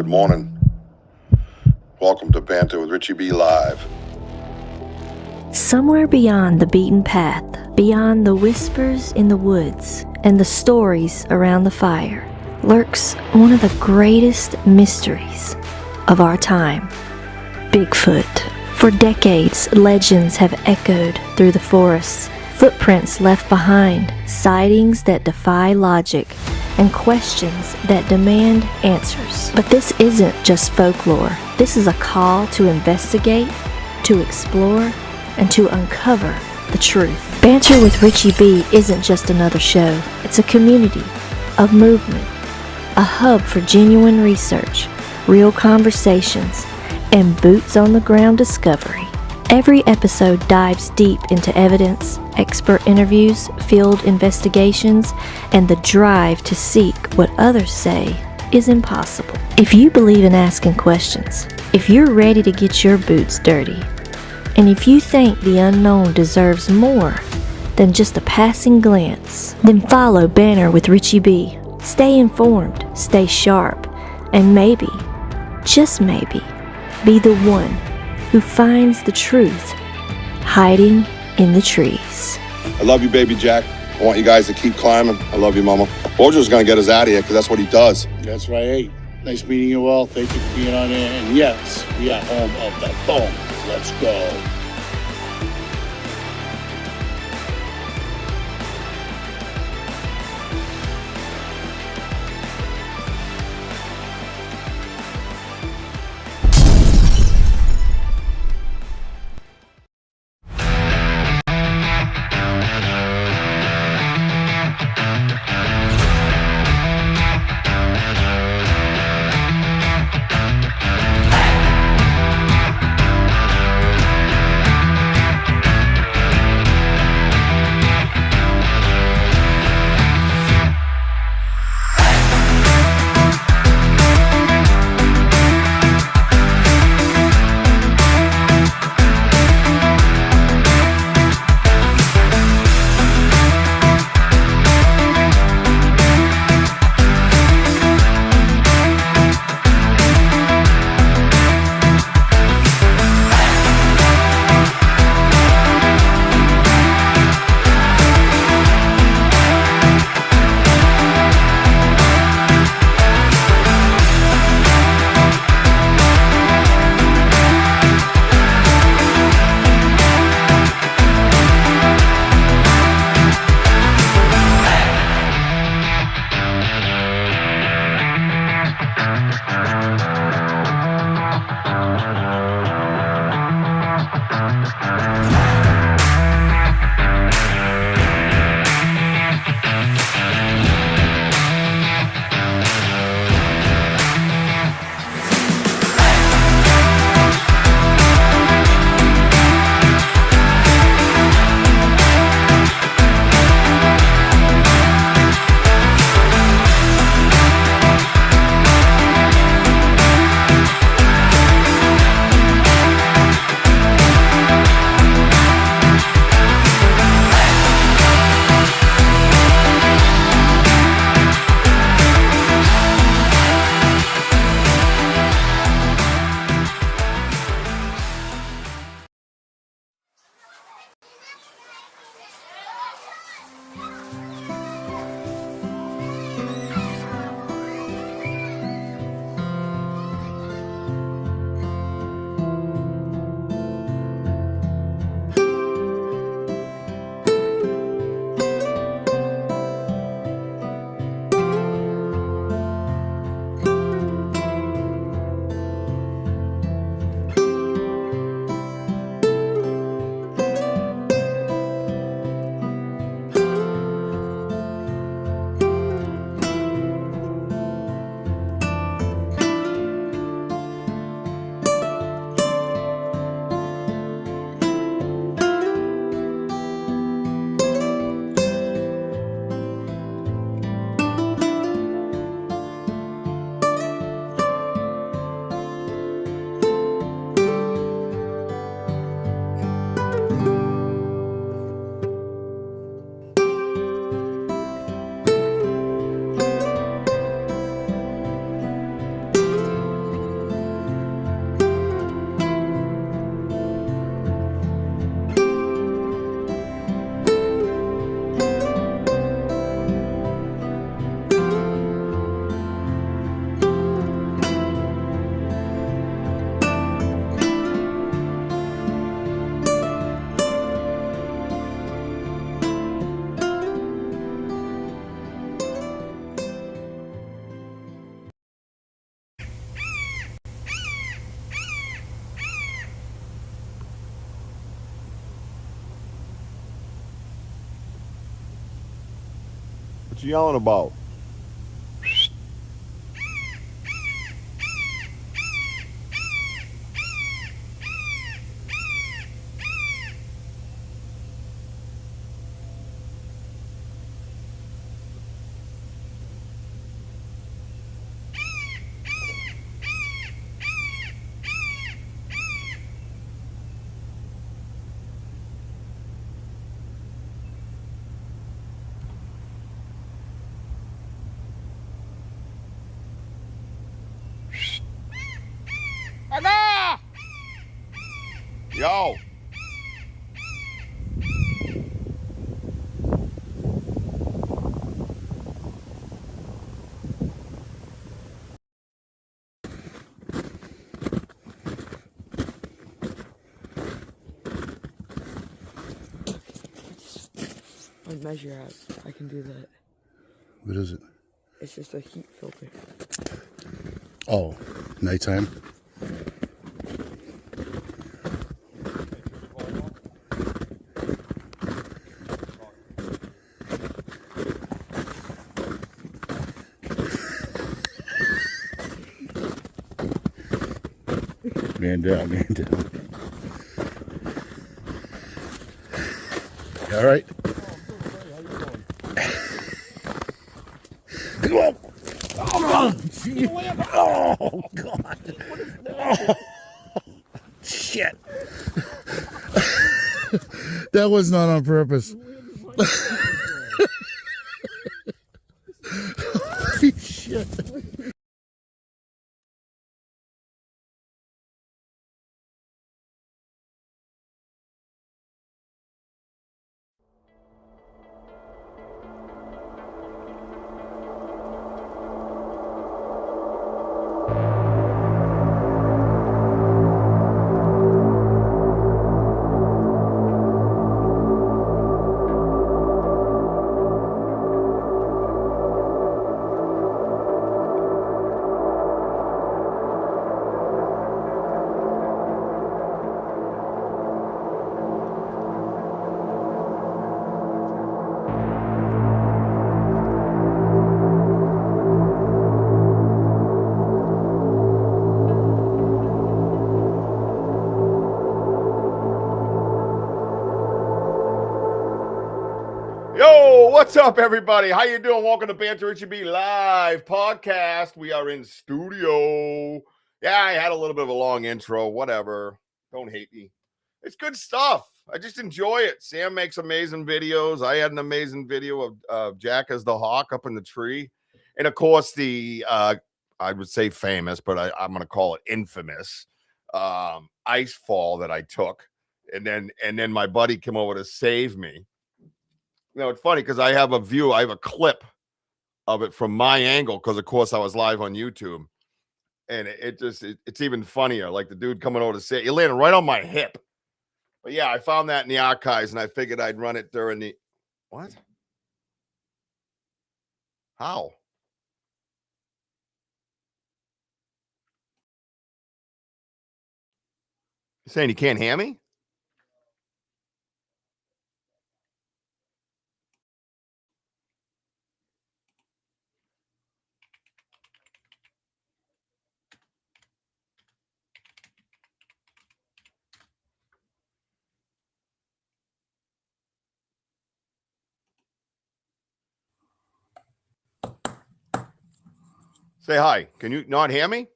morning. Welcome to Banter with Richie B Live. Somewhere beyond the beaten path, beyond the whispers in the woods and the stories around the fire, lurks one of the greatest mysteries of our time, Bigfoot. For decades, legends have echoed through the forests, footprints left behind, sightings that defy logic, and questions that demand answers. But this isn't just folklore. This is a call to investigate, to explore, and to uncover the truth. Banter with Richie B isn't just another show. It's a community, a movement, a hub for genuine research, real conversations, and boots-on-the-ground discovery. Every episode dives deep into evidence, expert interviews, field investigations, and the drive to seek what others say is impossible. If you believe in asking questions, if you're ready to get your boots dirty, and if you think the unknown deserves more than just a passing glance, then follow Banter with Richie B. Stay informed, stay sharp, and maybe, just maybe, be the one who finds the truth hiding in the trees. I love you, baby Jack. I want you guys to keep climbing. I love you, Mama. WOJO's gonna get us out of here because that's what he does. That's right. Hey, nice meeting you all. Thank you for being on there. And yes, we are home of the bones. Let's go. What you yelling about? Yo. I'd measure out. I can do that. What is it? It's just a heat filter. Oh, nighttime. Man down, man down. You all right? Oh, God. Oh, shit. That was not on purpose. Holy shit. Yo, what's up, everybody? How you doing? Welcome to Banter, Richie B live podcast. We are in studio. Yeah, I had a little bit of a long intro. Whatever. Don't hate me. It's good stuff. I just enjoy it. Sam makes amazing videos. I had an amazing video of Jack as the hawk up in the tree. And, of course, the, I would say famous, but I'm going to call it infamous, ice fall that I took. And then my buddy came over to save me. You know, it's funny because I have a clip of it from my angle because, of course, I was live on YouTube. And it's even funnier. Like the dude coming over to say, he landed right on my hip. But, yeah, I found that in the archives, and I figured I'd run it during the – what? How? You saying you can't hear me? Say hi. Can you not hear me?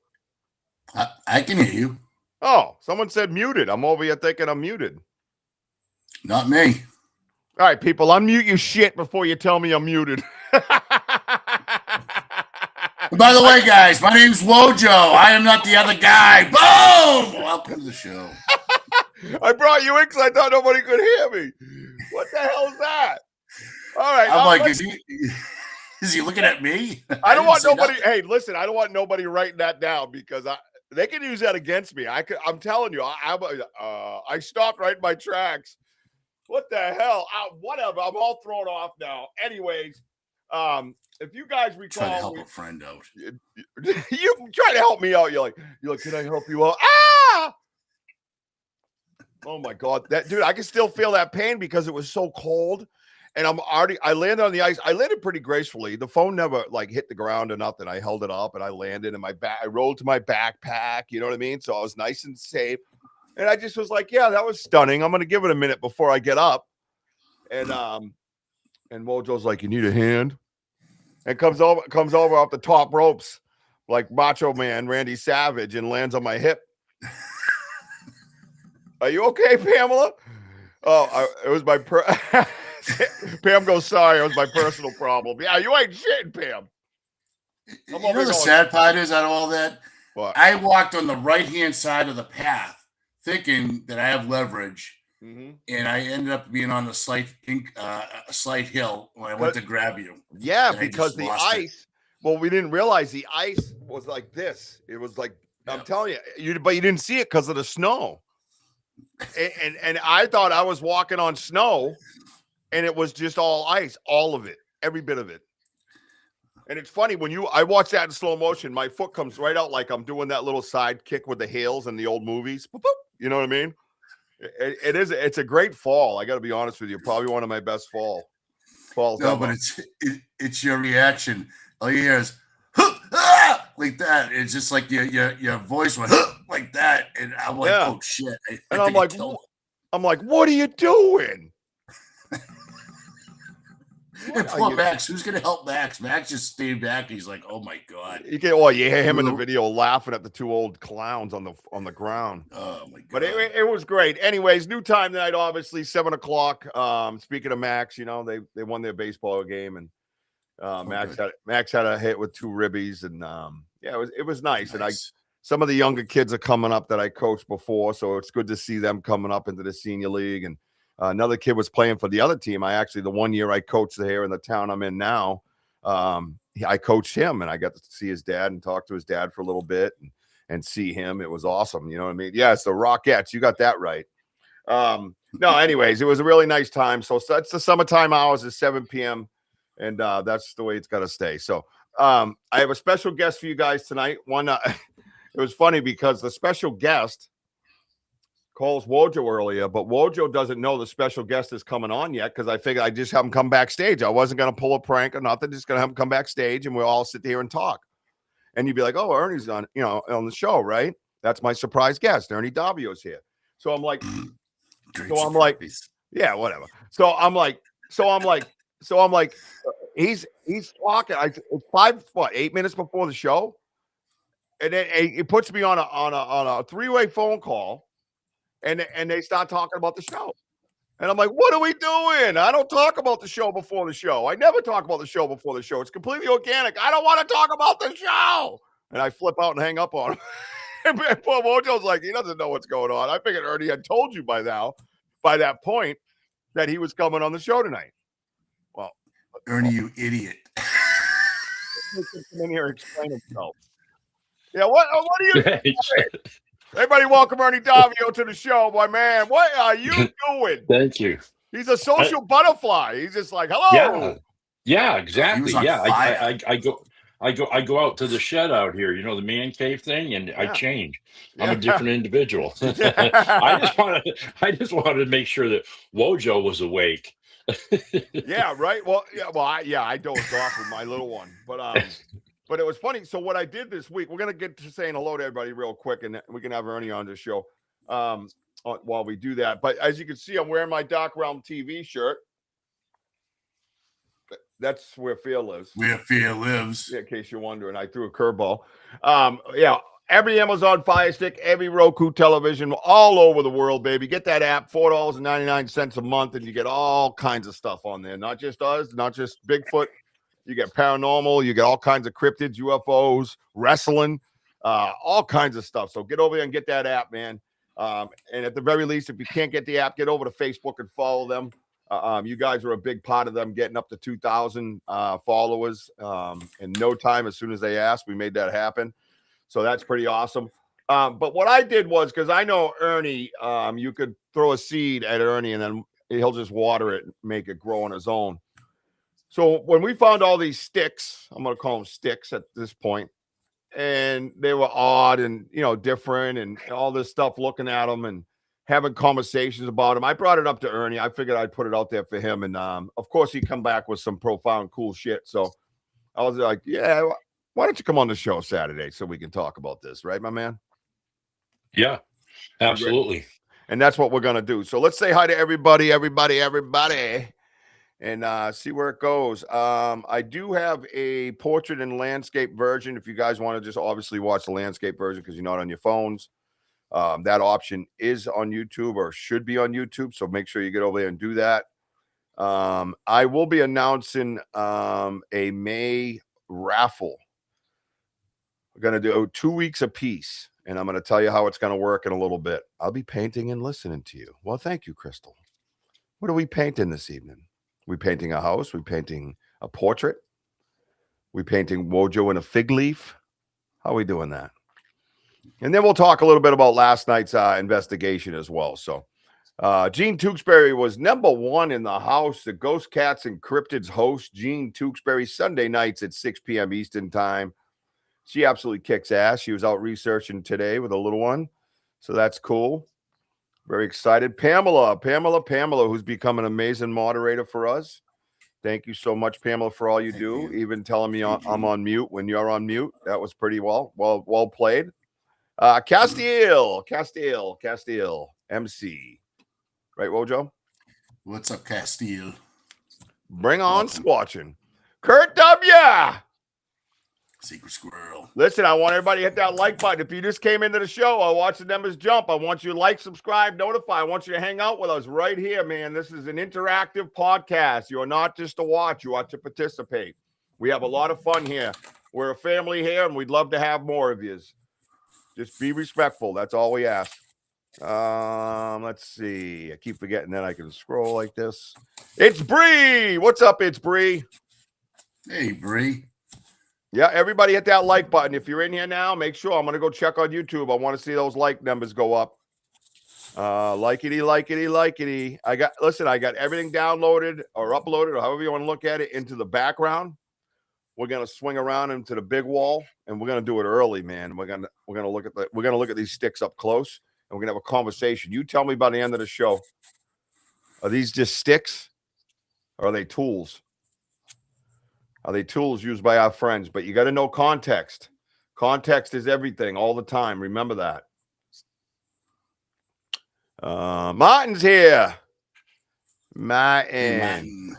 I can hear you. Oh, someone said muted. I'm over here thinking I'm muted. Not me. All right, people, unmute your shit before you tell me I'm muted. By the way, guys, my name's WOJO. I am not the other guy. Boom! Welcome to the show. I brought you in because I thought nobody could hear me. What the hell is that? All right. I'm like, is he looking at me? I don't want nobody. Nothing. Hey, listen, I don't want nobody writing that down because they can use that against me. I'm telling you, I stopped right in my tracks. What the hell? Whatever. I'm all thrown off now. Anyways, if you guys recall, trying to help a friend out. You try to help me out. You're like, can I help you out? Ah! Oh my God, that dude! I can still feel that pain because it was so cold, And I landed on the ice. I landed pretty gracefully. The phone never like hit the ground or nothing. I held it up and I landed in I rolled to my backpack. You know what I mean? So I was nice and safe. And I just was like, yeah, that was stunning. I'm going to give it a minute before I get up. And WOJO's like, you need a hand? And comes over off the top ropes like Macho Man Randy Savage and lands on my hip. Are you okay, Pamela? Oh, it was my Pam goes, sorry, it was my personal problem. Yeah, you ain't shitting, Pam. You know the sad part is out of all that? What? I walked on the right-hand side of the path thinking that I have leverage, and I ended up being on the slight hill when I went to grab you. Yeah, because the ice, well, we didn't realize the ice was like this. It was like, I'm telling you, but you didn't see it because of the snow. And I thought I was walking on snow, and it was just all ice, all of it, every bit of it. And it's funny when I watch that in slow motion, my foot comes right out like I'm doing that little side kick with the heels in the old movies. Boop, boop, you know what I mean? It's a great fall. I got to be honest with you, probably one of my best falls. No, but it's your reaction. All you hear is like that. It's just like your voice went like that, and I'm like, oh shit! I'm like, what are you doing? And poor Max. Who's gonna help Max? Max just stayed back. He's like, oh my god. You hear him in the video laughing at the two old clowns on the ground. Oh my god! But it was great. Anyways, new time tonight, obviously 7:00. Speaking of Max, they won their baseball game, and Max had a hit with 2 ribbies, and it was nice. And some of the younger kids are coming up that I coached before, so it's good to see them coming up into the senior league. And another kid was playing for the other team. The 1 year I coached here in the town I'm in now, I coached him, and I got to see his dad and talk to his dad for a little bit and see him. It was awesome. You know what I mean? Yeah, it's the Rockettes. You got that right. No, anyways, it was a really nice time. So that's the summertime hours is 7 p.m. And that's the way it's got to stay. So I have a special guest for you guys tonight. It was funny because the special guest calls WOJO earlier, but WOJO doesn't know the special guest is coming on yet because I figured I'd just have him come backstage. I wasn't going to pull a prank or nothing, just going to have him come backstage and we'll all sit here and talk. And you'd be like, oh, Ernie's on the show, right? That's my surprise guest. Ernie Davio's here. So I'm like, yeah, whatever. So I'm like, he's talking. It's 8 minutes before the show. And then it puts me on a 3-way phone call. And they start talking about the show. And I'm like, what are we doing? I don't talk about the show before the show. I never talk about the show before the show. It's completely organic. I don't want to talk about the show. And I flip out and hang up on him. And poor WOJO's like, he doesn't know what's going on. I figured Ernie had told you by that point, that he was coming on the show tonight. Well, Ernie, you idiot. Come in here and explain himself. Yeah, what are you doing? Everybody welcome Ernie Davio to the show, my man. What are you doing? Thank you. He's a social butterfly. He's just like, hello. Yeah, exactly. Yeah, I go out to the shed out here, the man cave thing, and I change. I'm a different individual. I just wanted to make sure that WOJO was awake. Yeah, right. Well, I dozed off with my little one, but it was funny. So what I did this week, we're gonna get to saying hello to everybody real quick, and we can have Ernie on the show while we do that. But as you can see, I'm wearing my Dark Realm TV shirt. That's where fear lives. Where fear lives. Yeah, in case you're wondering, I threw a curveball. Every Amazon Fire Stick, every Roku television, all over the world, baby. Get that app, $4.99 a month, and you get all kinds of stuff on there. Not just us, not just Bigfoot. You get paranormal. You get all kinds of cryptids, UFOs, wrestling, all kinds of stuff. So get over there and get that app, man. And at the very least, if you can't get the app, get over to Facebook and follow them. You guys are a big part of them getting up to 2,000 followers in no time. As soon as they asked, we made that happen. So that's pretty awesome. But what I did was, because I know Ernie, you could throw a seed at Ernie and then he'll just water it and make it grow on his own. So when we found all these sticks, I'm going to call them sticks at this point, and they were odd and, different and all this stuff, looking at them. And having conversations about him. I brought it up to Ernie. I figured I'd put it out there for him. And of course, he'd come back with some profound, cool shit. So I was like, yeah, why don't you come on the show Saturday so we can talk about this, right, my man? Yeah, absolutely. And that's what we're going to do. So let's say hi to everybody, and see where it goes. I do have a portrait and landscape version. If you guys want to just obviously watch the landscape version because you're not on your phones, that option is on YouTube or should be on YouTube. So make sure you get over there and do that. I will be announcing a May raffle. We're going to do 2 weeks apiece. And I'm going to tell you how it's going to work in a little bit. I'll be painting and listening to you. Well, thank you, Crystal. What are we painting this evening? We painting a house? We painting a portrait? We painting WOJO in a fig leaf? How are we doing that? And then we'll talk a little bit about last night's investigation as well. So Gene Tewksbury was #1 in the house. The Ghost Cats and Cryptids host, Gene Tewksbury, Sunday nights at 6 p.m. Eastern time. She absolutely kicks ass. She was out researching today with a little one. So that's cool. Very excited. Pamela, who's become an amazing moderator for us. Thank you so much, Pamela, for all you do. Even telling me I'm on mute when you're on mute. That was pretty well played. Castile, MC. Right, Wojo? What's up, Castile? Bring on Squatching. Kurt W. Secret Squirrel. Listen, I want everybody to hit that like button. If you just came into the show, I watch the numbers jump. I want you to like, subscribe, notify. I want you to hang out with us right here, man. This is an interactive podcast. You are not just to watch. You are to participate. We have a lot of fun here. We're a family here, and we'd love to have more of you. Just be respectful. That's all we ask. Let's see. I keep forgetting that I can scroll like this. It's Bree. What's up, it's Bree? Hey, Bree. Yeah, everybody hit that like button. If you're in here now, make sure. I'm going to go check on YouTube. I want to see those like numbers go up. Likety. I got everything downloaded or uploaded or however you want to look at it into the background. We're going to swing around into the big wall and we're going to do it early, man. We're going to look at these sticks up close and we're going to have a conversation. You tell me by the end of the show. Are these just sticks or are they tools? Are they tools used by our friends? But you got to know context. Context is everything all the time. Remember that. Martin's here. Martin.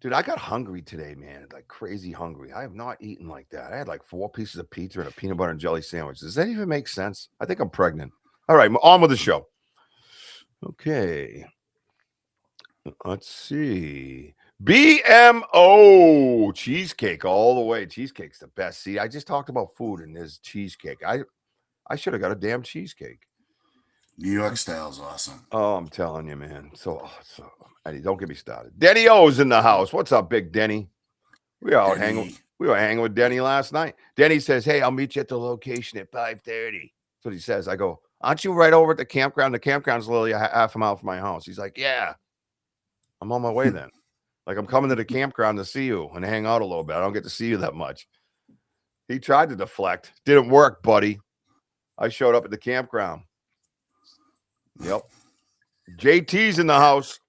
Dude, I got hungry today, man. Like crazy hungry. I have not eaten like that. I had like 4 pieces of pizza and a peanut butter and jelly sandwich. Does that even make sense? I think I'm pregnant. All right, on with the show. Okay. Let's see. BMO cheesecake all the way. Cheesecake's the best. See, I just talked about food and there's cheesecake. I should have got a damn cheesecake. New York style is awesome. Oh, I'm telling you, man. So Eddie, don't get me started. Denny O's in the house. What's up, big Denny? We were out hanging. We were hanging with Denny last night. Denny says, "Hey, I'll meet you at the location at 5:30." That's what he says. I go, "Aren't you right over at the campground? The campground's literally half a mile from my house." He's like, "Yeah, I'm on my way then." Like I'm coming to the campground to see you and hang out a little bit. I don't get to see you that much. He tried to deflect. Didn't work, buddy. I showed up at the campground. Yep. JT's in the house.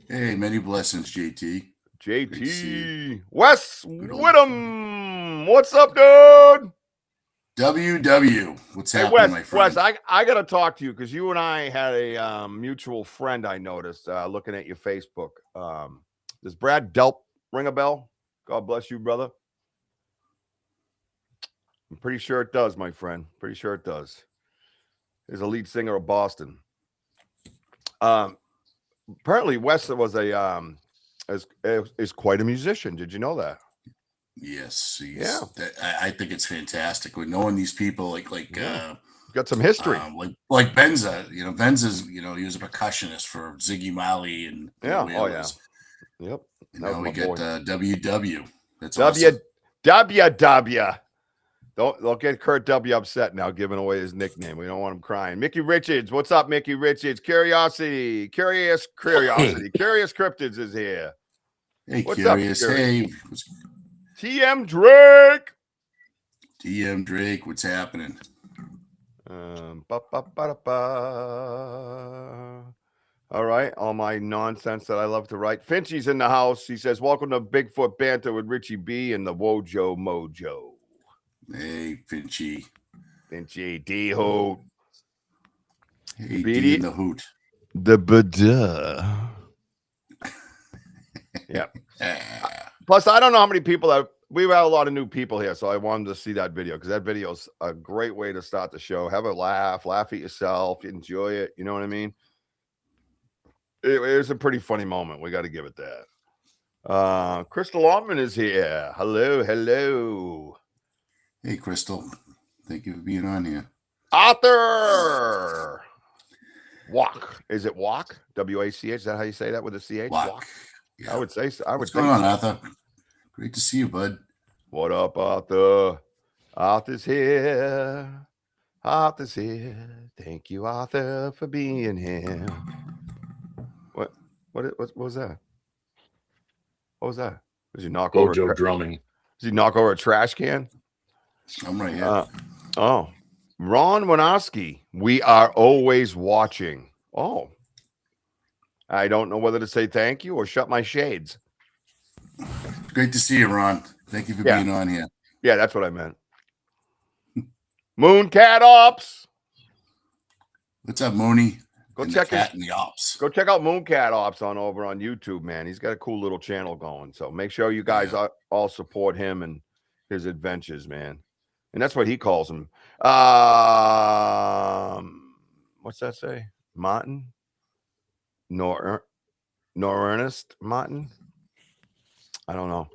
Hey, many blessings, JT. JT. Wes Whittam. What's up, dude? WW. What's happening, Wes, my friend? Wes, I got to talk to you because you and I had a mutual friend I noticed looking at your Facebook. Does Brad Delp ring a bell? God bless you, brother. I'm pretty sure it does, my friend. Pretty sure it does. He's a lead singer of Boston. Apparently, Wes was is quite a musician. Did you know that? Yes. Yeah. I think it's fantastic. With knowing these people, got some history. Like Benza. You know, Benza's. You know, he was a percussionist for Ziggy Marley and Yep. Now we get WW. That's WW. Don't get Kurt W upset now, giving away his nickname. We don't want him crying. Mickey Richards, what's up, Mickey Richards? Curious Cryptids is here. Hey, what's Curious. Up, hey, TM Drake. TM Drake, what's happening? Ba, ba, ba, ba. All right, all my nonsense that I love to write. Finchy's in the house. He says, "Welcome to Bigfoot Banter with Richie B and the WOJO Mojo." Hey, Finchy. Finchy, D-Hoot. Hey, D in the hoot. The Buddha. Yep. Plus, I don't know how many people we've had a lot of new people here, so I wanted to see that video because that video is a great way to start the show. Have a laugh at yourself, enjoy it. You know what I mean? It was a pretty funny moment. We got to give it that. Crystal Altman is here. Hello. Hey, Crystal. Thank you for being on here. Arthur. Walk. Is it walk? W-A-C-H? Is that how you say that with a C-H? Walk. Yeah. I would say so. What's going on, Arthur? Great to see you, bud. What up, Arthur? Arthur's here. Arthur's here. Thank you, Arthur, for being here. What was that? What was that? Was he knock over? WOJO drumming. Does he knock over a trash can? I'm right here. Ron Winowski. We are always watching. Oh. I don't know whether to say thank you or shut my shades. Great to see you, Ron. Thank you for being on here. Yeah, that's what I meant. Mooncat Ops. What's up, Mooney? Go check Cat and the Ops. Go check out Mooncat Ops over on YouTube, man. He's got a cool little channel going. So make sure you guys all support him and his adventures, man. And that's what he calls them. What's that say? Martin? Nor Ernest Martin? I don't know.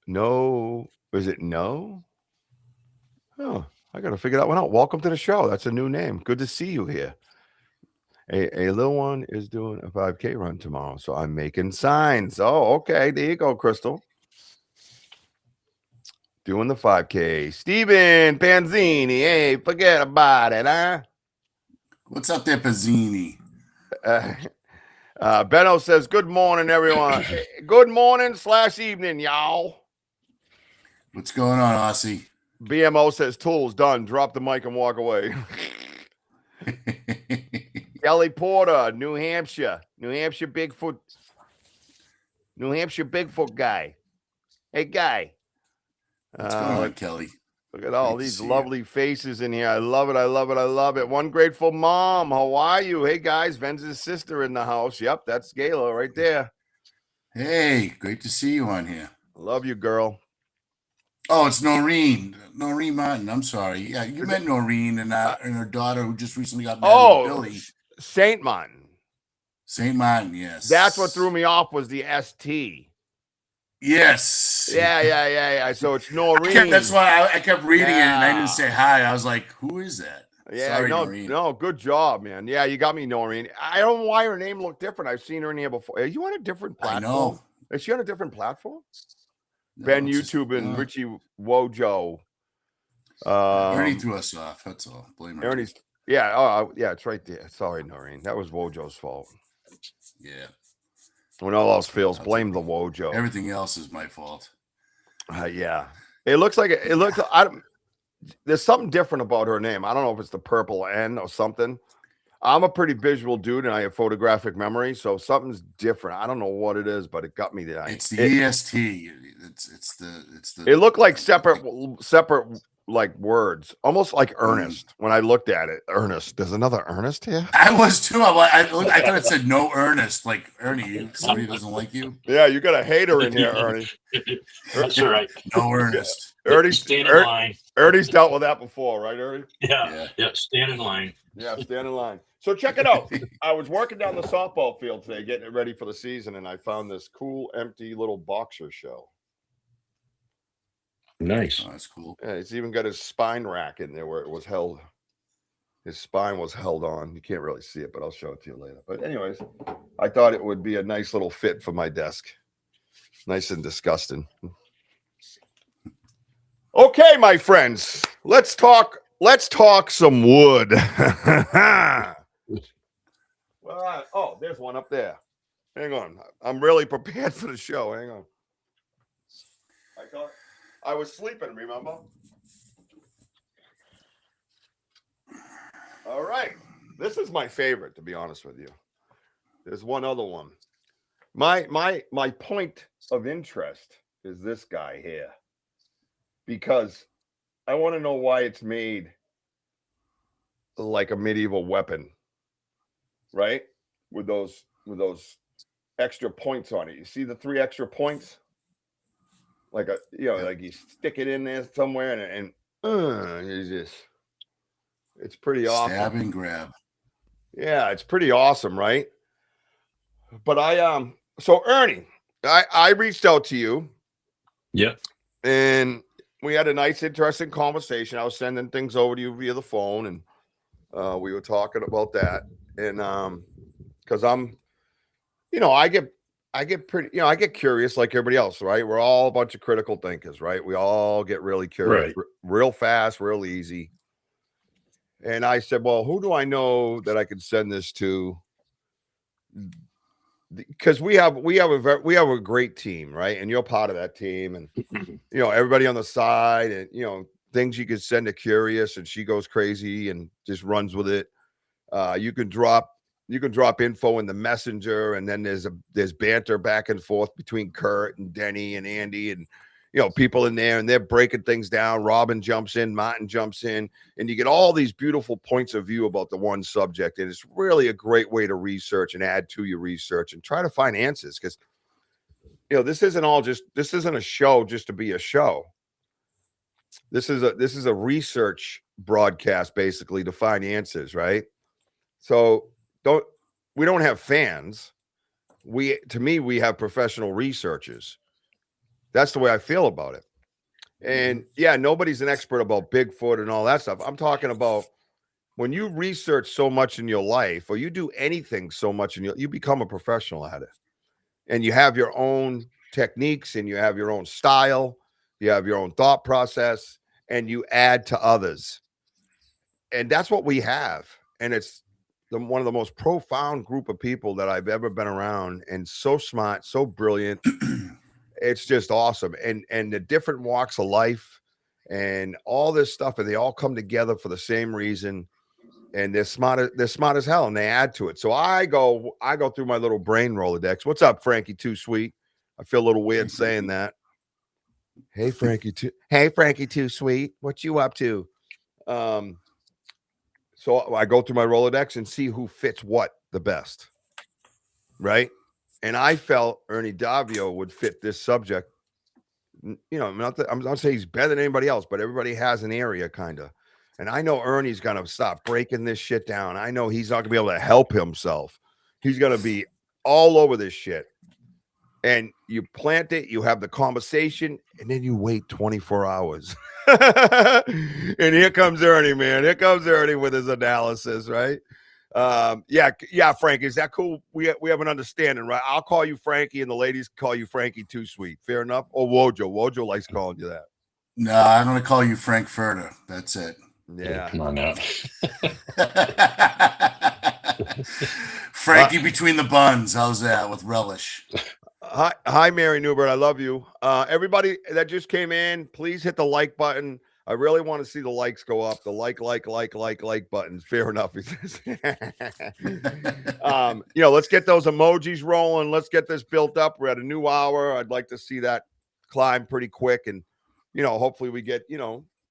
No. Is it no? Oh, I got to figure that one out. Welcome to the show. That's a new name. Good to see you here. A little one is doing a 5K run tomorrow, so I'm making signs. Oh, okay. There you go, Crystal. Doing the 5K. Steven Panzini. Hey, forget about it, huh? What's up there, Pazzini? Benno says, good morning, everyone. Good morning / evening, y'all. What's going on, Aussie? BMO says, tools done. Drop the mic and walk away. Kelly Porter, New Hampshire Bigfoot guy. Hey, guy. What's going on, Kelly? Look at all these lovely faces in here. I love it. One Grateful Mom. How are you? Hey, guys. Vince's sister in the house. Yep, that's Gayla right there. Hey, great to see you on here. Love you, girl. Oh, it's Noreen Martin. I'm sorry. Yeah, you met Noreen and her daughter who just recently got married with Billy. Saint Martin. Saint Martin, yes. That's what threw me off was the ST. Yes. Yeah. So it's Noreen. That's why I kept reading it and I didn't say hi. I was like, who is that? Yeah, sorry, Noreen. No, good job, man. Yeah, you got me, Noreen. I don't know why her name looked different. I've seen her in here before. Are you on a different platform? I know. Is she on a different platform? No, Ben YouTube and Richie WOJO. Ernie threw us off. That's all. Blame Ernie. Ernie's. Yeah. Yeah, it's right there. Sorry, Noreen. That was WOJO's fault. Yeah. When all else fails, blame the WOJO. Everything else is my fault. Yeah. It looks like there's something different about her name. I don't know if it's the purple N or something. I'm a pretty visual dude and I have photographic memory, so something's different. I don't know what it is, but it got me there. It's the EST. It's the. It looked like separate like words, almost like Ernest. When I looked at it, Ernest. There's another Ernest here. I was too. I thought it said no Ernest, like Ernie. Somebody doesn't like you. Yeah, you got a hater in here, Ernie. That's right. No Ernest. Ernie's stand in line. Ernie's dealt with that before, right, Ernie? Yeah. Stand in line. Yeah, stand in line. So check it out. I was working down the softball field today, getting it ready for the season, and I found this cool, empty little boxer shell. Nice. Oh, that's cool. Yeah, it's even got his spine rack in there where it was held. His spine was held on. You can't really see it, but I'll show it to you later. But anyways, I thought it would be a nice little fit for my desk. Nice and disgusting. Okay, my friends, let's talk some wood. Oh, there's one up there. Hang on. I'm really prepared for the show. Hang on. I was sleeping, remember? All right. This is my favorite, to be honest with you. There's one other one. My point of interest is this guy here, because I want to know why it's made like a medieval weapon, right? With those extra points on it. You see the 3 extra points? Like like you stick it in there somewhere and it's pretty awesome. Stab and grab. Yeah, it's pretty awesome, right? But so Ernie, I reached out to you. Yeah. And we had a nice, interesting conversation. I was sending things over to you via the phone, and we were talking about that. And because I get curious like everybody else, right? We're all a bunch of critical thinkers, right? We all get really curious, real fast, real easy. And I said, well, who do I know that I could send this to? Because we have a great team, right? And you're part of that team, and everybody on the side, and things you could send to Curious, and she goes crazy and just runs with it. You can drop info in the messenger, and then there's banter back and forth between Kurt and Denny and Andy, and people in there, and they're breaking things down. Robin jumps in, Martin jumps in, and you get all these beautiful points of view about the one subject. And it's really a great way to research and add to your research and try to find answers. Because, this isn't a show just to be a show. This is a research broadcast, basically, to find answers, right? So we don't have fans. We have professional researchers. That's the way I feel about it. And yeah, nobody's an expert about Bigfoot and all that stuff. I'm talking about when you research so much in your life, or you do anything so much you become a professional at it. And you have your own techniques, and you have your own style, you have your own thought process, and you add to others. And that's what we have. And it's one of the most profound group of people that I've ever been around, and so smart, so brilliant. It's just awesome. And the different walks of life and all this stuff, and they all come together for the same reason. And they're smart as hell, and they add to it. So I go through my little brain Rolodex. What's up, Frankie Too Sweet? I feel a little weird saying that. Hey, Frankie Too Sweet. What you up to? So I go through my Rolodex and see who fits what the best. Right? And I felt Ernie Davio would fit this subject. I'm not saying he's better than anybody else, but everybody has an area kind of. And I know Ernie's going to stop breaking this shit down. I know he's not going to be able to help himself. He's going to be all over this shit. And you plant it, you have the conversation, and then you wait 24 hours. And here comes Ernie, man. Here comes Ernie with his analysis, right? Yeah, Frank, is that cool? We have an understanding, right? I'll call you Frankie, and the ladies call you Frankie Too Sweet. Fair enough? Or WOJO. WOJO likes calling you that. No, I'm going to call you Frankfurter. That's it. Yeah. Come on now. Frankie between the buns. How's that with relish? Hi, Mary Newbert. I love you. Everybody that just came in, please hit the like button. I really want to see the likes go up. The like buttons. Fair enough. He says. Let's get those emojis rolling. Let's get this built up. We're at a new hour. I'd like to see that climb pretty quick. And, hopefully we get,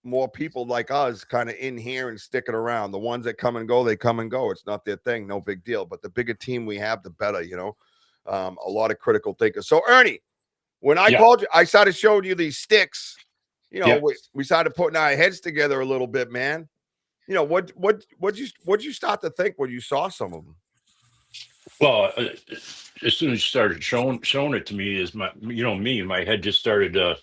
more people like us kind of in here and sticking around. The ones that come and go, they come and go. It's not their thing. No big deal. But the bigger team we have, the better, a lot of critical thinkers. So Ernie, when I called you, I started showing you these sticks. We started putting our heads together a little bit, man. What'd you start to think when you saw some of them? Well, as soon as you started showing it to me, my head just started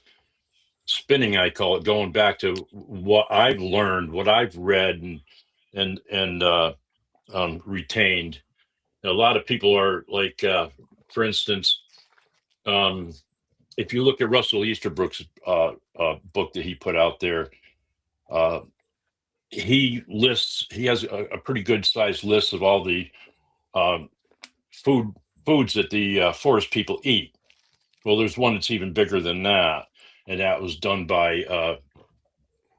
spinning. I call it, going back to what I've learned, what I've read, and retained. A lot of people are like, for instance, if you look at Russell Easterbrook's book that he put out there, he has a pretty good sized list of all the foods that the forest people eat. Well, there's one that's even bigger than that, and that was done by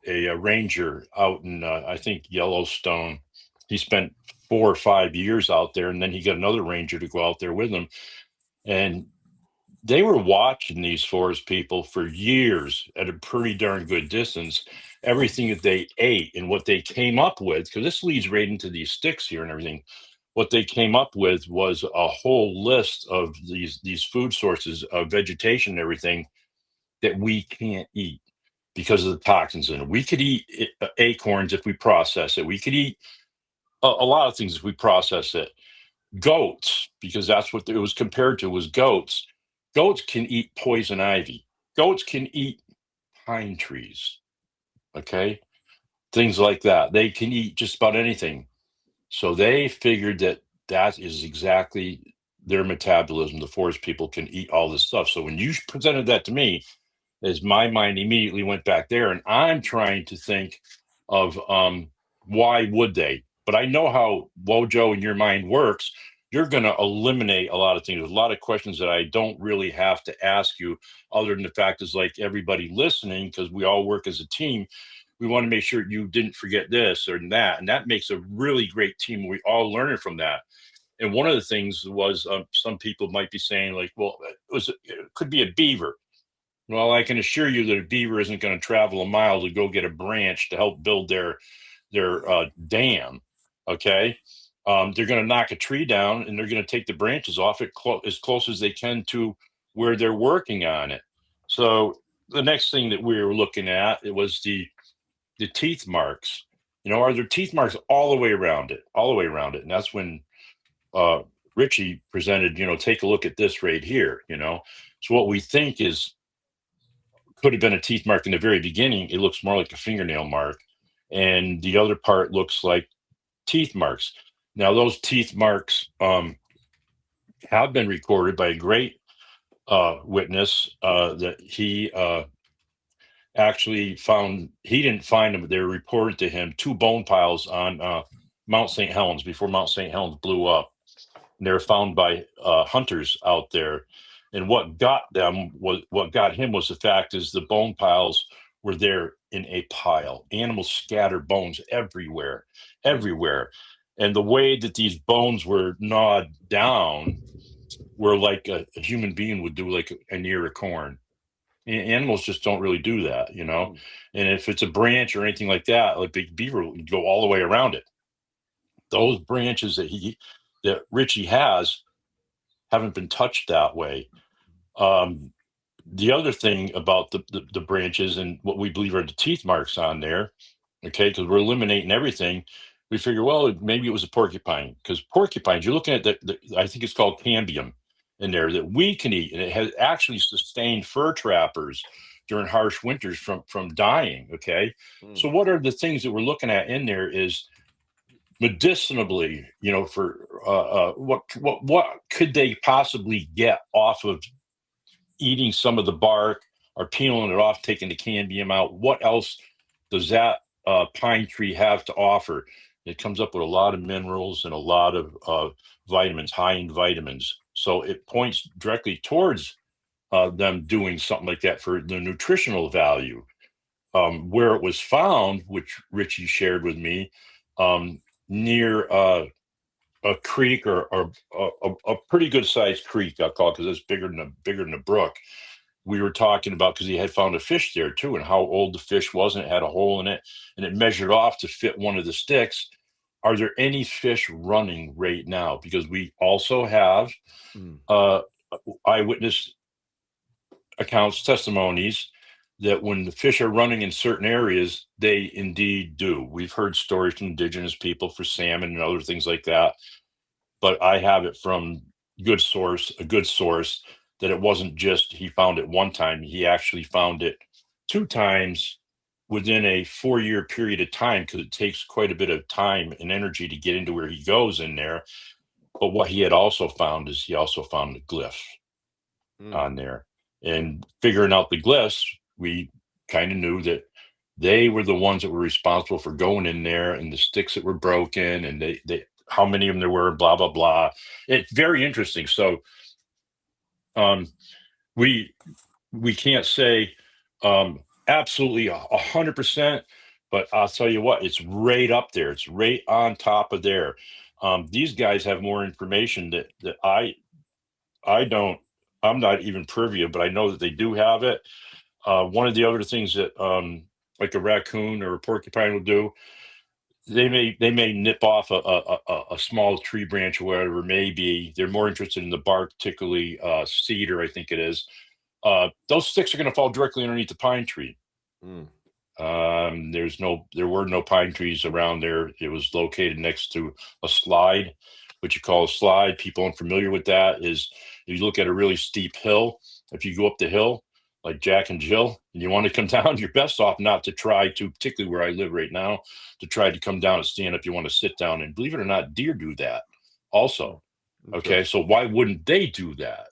a ranger out in I think Yellowstone, he spent 4 or 5 years out there, and then he got another ranger to go out there with him. And they were watching these forest people for years at a pretty darn good distance, everything that they ate and what they came up with, because this leads right into these sticks here and everything. What they came up with was a whole list of these food sources of vegetation and everything that we can't eat because of the toxins in it. We could eat acorns if we process it. We could eat a lot of things if we process it. Goats, because that's what it was compared to, was goats. Goats can eat poison ivy. Goats can eat pine trees. Okay. Things like that. They can eat just about anything. So they figured that is exactly their metabolism. The forest people can eat all this stuff. So when you presented that to me, as my mind immediately went back there, and I'm trying to think of why would they? But I know how WOJO in your mind works. You're going to eliminate a lot of things. There's a lot of questions that I don't really have to ask you, other than the fact is, like, everybody listening, because we all work as a team, we want to make sure you didn't forget this or that. And that makes a really great team. We all learn from that. And one of the things was some people might be saying, like, well, it could be a beaver. Well, I can assure you that a beaver isn't going to travel a mile to go get a branch to help build their dam. Okay. They're going to knock a tree down and they're going to take the branches off it as close as they can to where they're working on it. So the next thing that we were looking at, it was the teeth marks. Are there teeth marks all the way around it? And that's when Richie presented, take a look at this right here, So what we think could have been a teeth mark in the very beginning. It looks more like a fingernail mark. And the other part looks like teeth marks. Now, those teeth marks have been recorded by a great witness that he actually found. He didn't find them, but they were reported to him 2 bone piles on Mount St. Helens before Mount St. Helens blew up. And they were found by hunters out there. And what got him was the fact is the bone piles were there in a pile. Animals scatter bones everywhere. And the way that these bones were gnawed down were like a human being would do, like an ear of corn. Animals just don't really do that, And if it's a branch or anything like that, like big beaver would go all the way around it. Those branches that Richie has haven't been touched that way. The other thing about the branches and what we believe are the teeth marks on there, okay, because we're eliminating everything, we figure, well, maybe it was a porcupine, because porcupines, you're looking at I think it's called cambium in there that we can eat, and it has actually sustained fur trappers during harsh winters from dying. Okay, so what are the things that we're looking at in there is medicinally, for what could they possibly get off of eating some of the bark or peeling it off, taking the cambium out? What else does that pine tree have to offer? It comes up with a lot of minerals and a lot of vitamins, high in vitamins. So it points directly towards them doing something like that for the nutritional value. Where it was found, which Richie shared with me, near a creek or a pretty good sized creek, I'll call it, because it's bigger than a brook. We were talking about, because he had found a fish there too, and how old the fish was, and it had a hole in it, and it measured off to fit one of the sticks. Are there any fish running right now? Because we also have eyewitness accounts, testimonies, that when the fish are running in certain areas, they indeed do. We've heard stories from indigenous people for salmon and other things like that. But I have it from a good source, that it wasn't just he found it one time. He actually found it 2 times within a 4-year period of time, because it takes quite a bit of time and energy to get into where he goes in there. But what he had also found is he also found the glyphs on there. And figuring out the glyphs, we kind of knew that they were the ones that were responsible for going in there, and the sticks that were broken, and they how many of them there were, blah, blah, blah. It's very interesting. So we can't say absolutely 100%, But I'll tell you what, it's right up there. It's right on top of there. These guys have more information that I don't. I'm not even privy of, but I know that they do have it. One of the other things that like a raccoon or a porcupine will do, they may nip off a small tree branch or whatever it may be. They're more interested in the bark, particularly cedar, I think it is. Those sticks are going to fall directly underneath the pine tree. There were no pine trees around there. It was located next to a slide, what you call a slide. People unfamiliar with that is you look at a really steep hill. If you go up the hill, like Jack and Jill, and you want to come down, you're best off not to try to, particularly where I live right now, to try to come down and stand up. You want to sit down, and believe it or not, deer do that also. Okay, so why wouldn't they do that?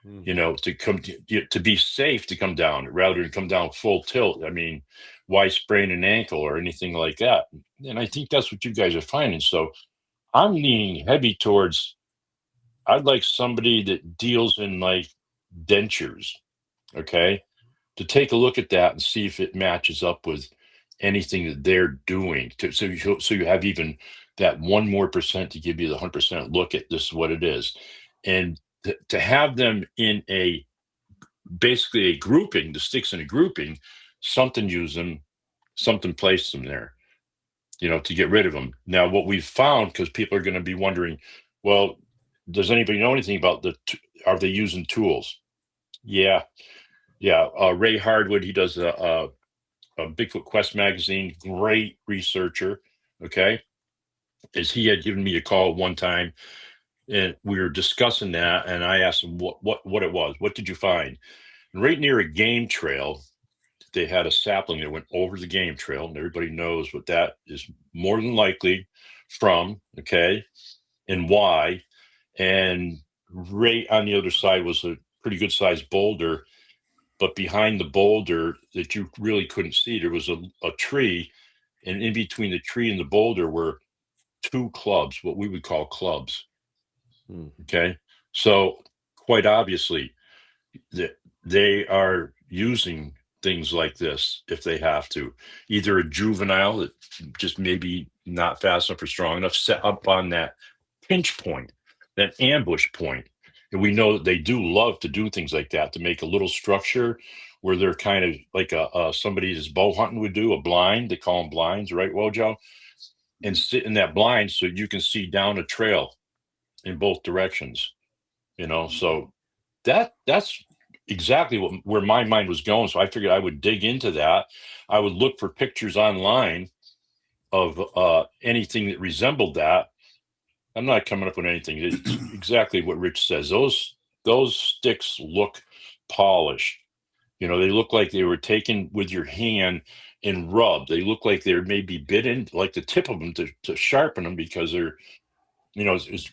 You know, to be safe, to come down rather than come down full tilt. I mean, why sprain an ankle or anything like that? And I think that's what you guys are finding. So I'm leaning heavy towards, I'd like somebody that deals in like dentures, okay, to take a look at that and see if it matches up with anything that they're doing. So you have even that 1% more to give you the 100% look at this is what it is. And to have them in basically a grouping, the sticks in a grouping, something use them, something place them there, you know, to get rid of them. Now, what we've found, because people are going to be wondering, well, does anybody know anything about are they using tools? Yeah. Ray Hardwood, he does a Bigfoot Quest magazine, great researcher. Okay. As he had given me a call one time, and we were discussing that, and I asked him what it was. What did you find? And right near a game trail, they had a sapling that went over the game trail, and everybody knows what that is more than likely from, okay, and why. And right on the other side was a pretty good sized boulder, but behind the boulder that you really couldn't see, there was a tree, and in between the tree and the boulder were 2 clubs, what we would call clubs. Okay, so quite obviously that they are using things like this if they have to, either a juvenile that just maybe not fast enough or strong enough, set up on that pinch point, that ambush point. And we know that they do love to do things like that, to make a little structure where they're kind of like somebody that's bow hunting would do, a blind. They call them blinds, right, WOJO? And sit in that blind so you can see down a trail in both directions, you know. So that's exactly where my mind was going. So I figured I would dig into that. I would look for pictures online of anything that resembled that. I'm not coming up with anything. It's exactly what Rich says. Those sticks look polished. You know, they look like they were taken with your hand and rubbed. They look like they're maybe bitten, like the tip of them to sharpen them, because they're, you know, it's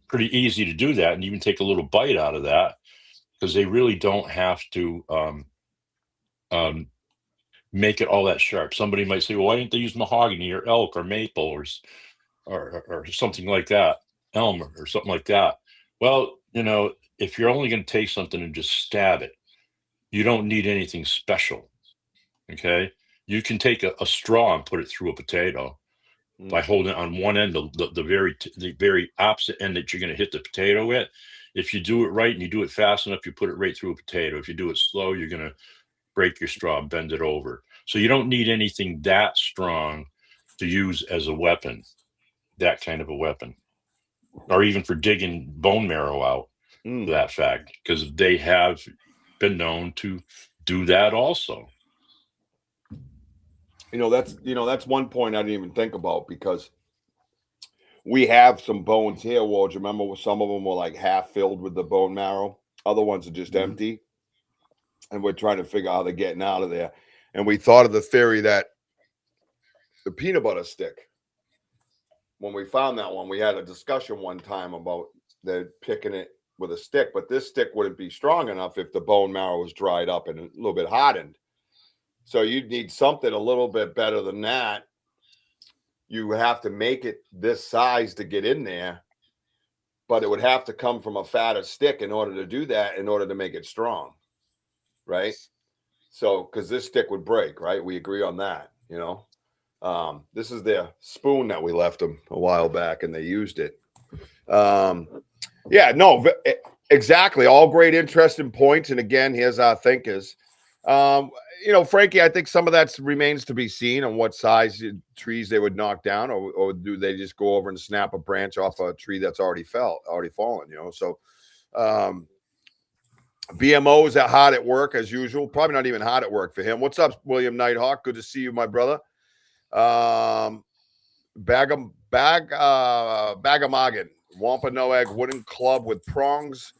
pretty easy to do that and even take a little bite out of that, because they really don't have to make it all that sharp. Somebody might say, well, why didn't they use mahogany or elk or maple or something like that, elm or something like that? Well, you know, if you're only going to take something and just stab it, you don't need anything special. Okay, you can take a straw and put it through a potato by holding it on one end, the very opposite end that you're going to hit the potato with. If you do it right and you do it fast enough, you put it right through a potato. If you do it slow, you're going to break your straw and bend it over. So you don't need anything that strong to use as a weapon, that kind of a weapon, or even for digging bone marrow out, for that fact, because they have been known to do that also. That's one point I didn't even think about, because we have some bones here. Well, do you remember some of them were like half filled with the bone marrow? Other ones are just empty. And we're trying to figure out how they're getting out of there. And we thought of the theory that the peanut butter stick, when we found that one, we had a discussion one time about they're picking it with a stick, but this stick wouldn't be strong enough if the bone marrow was dried up and a little bit hardened. So you'd need something a little bit better than that. You have to make it this size to get in there, but it would have to come from a fatter stick in order to do that, in order to make it strong, right? So, because this stick would break, right? We agree on that, you know? This is their spoon that we left them a while back, and they used it. Yeah, no, exactly. All great, interesting points. And again, here's our thinkers. Frankie, I think some of that remains to be seen on what size trees they would knock down, or do they just go over and snap a branch off a tree that's already fallen, So BMO is hard at work as usual. Probably not even hard at work for him. What's up, William Nighthawk? Good to see you, my brother. Bagamagan, Wampanoag wooden club with prongs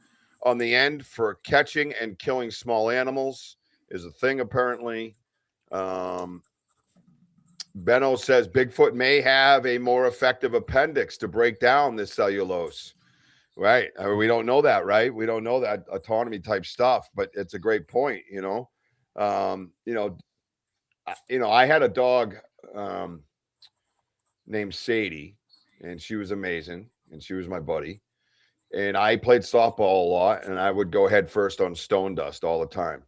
on the end for catching and killing small animals is a thing, apparently. Benno says Bigfoot may have a more effective appendix to break down this cellulose. Right. We don't know that, right? We don't know that autonomy type stuff, but it's a great point, I had a dog named Sadie, and she was amazing, and she was my buddy. And I played softball a lot, and I would go head first on stone dust all the time.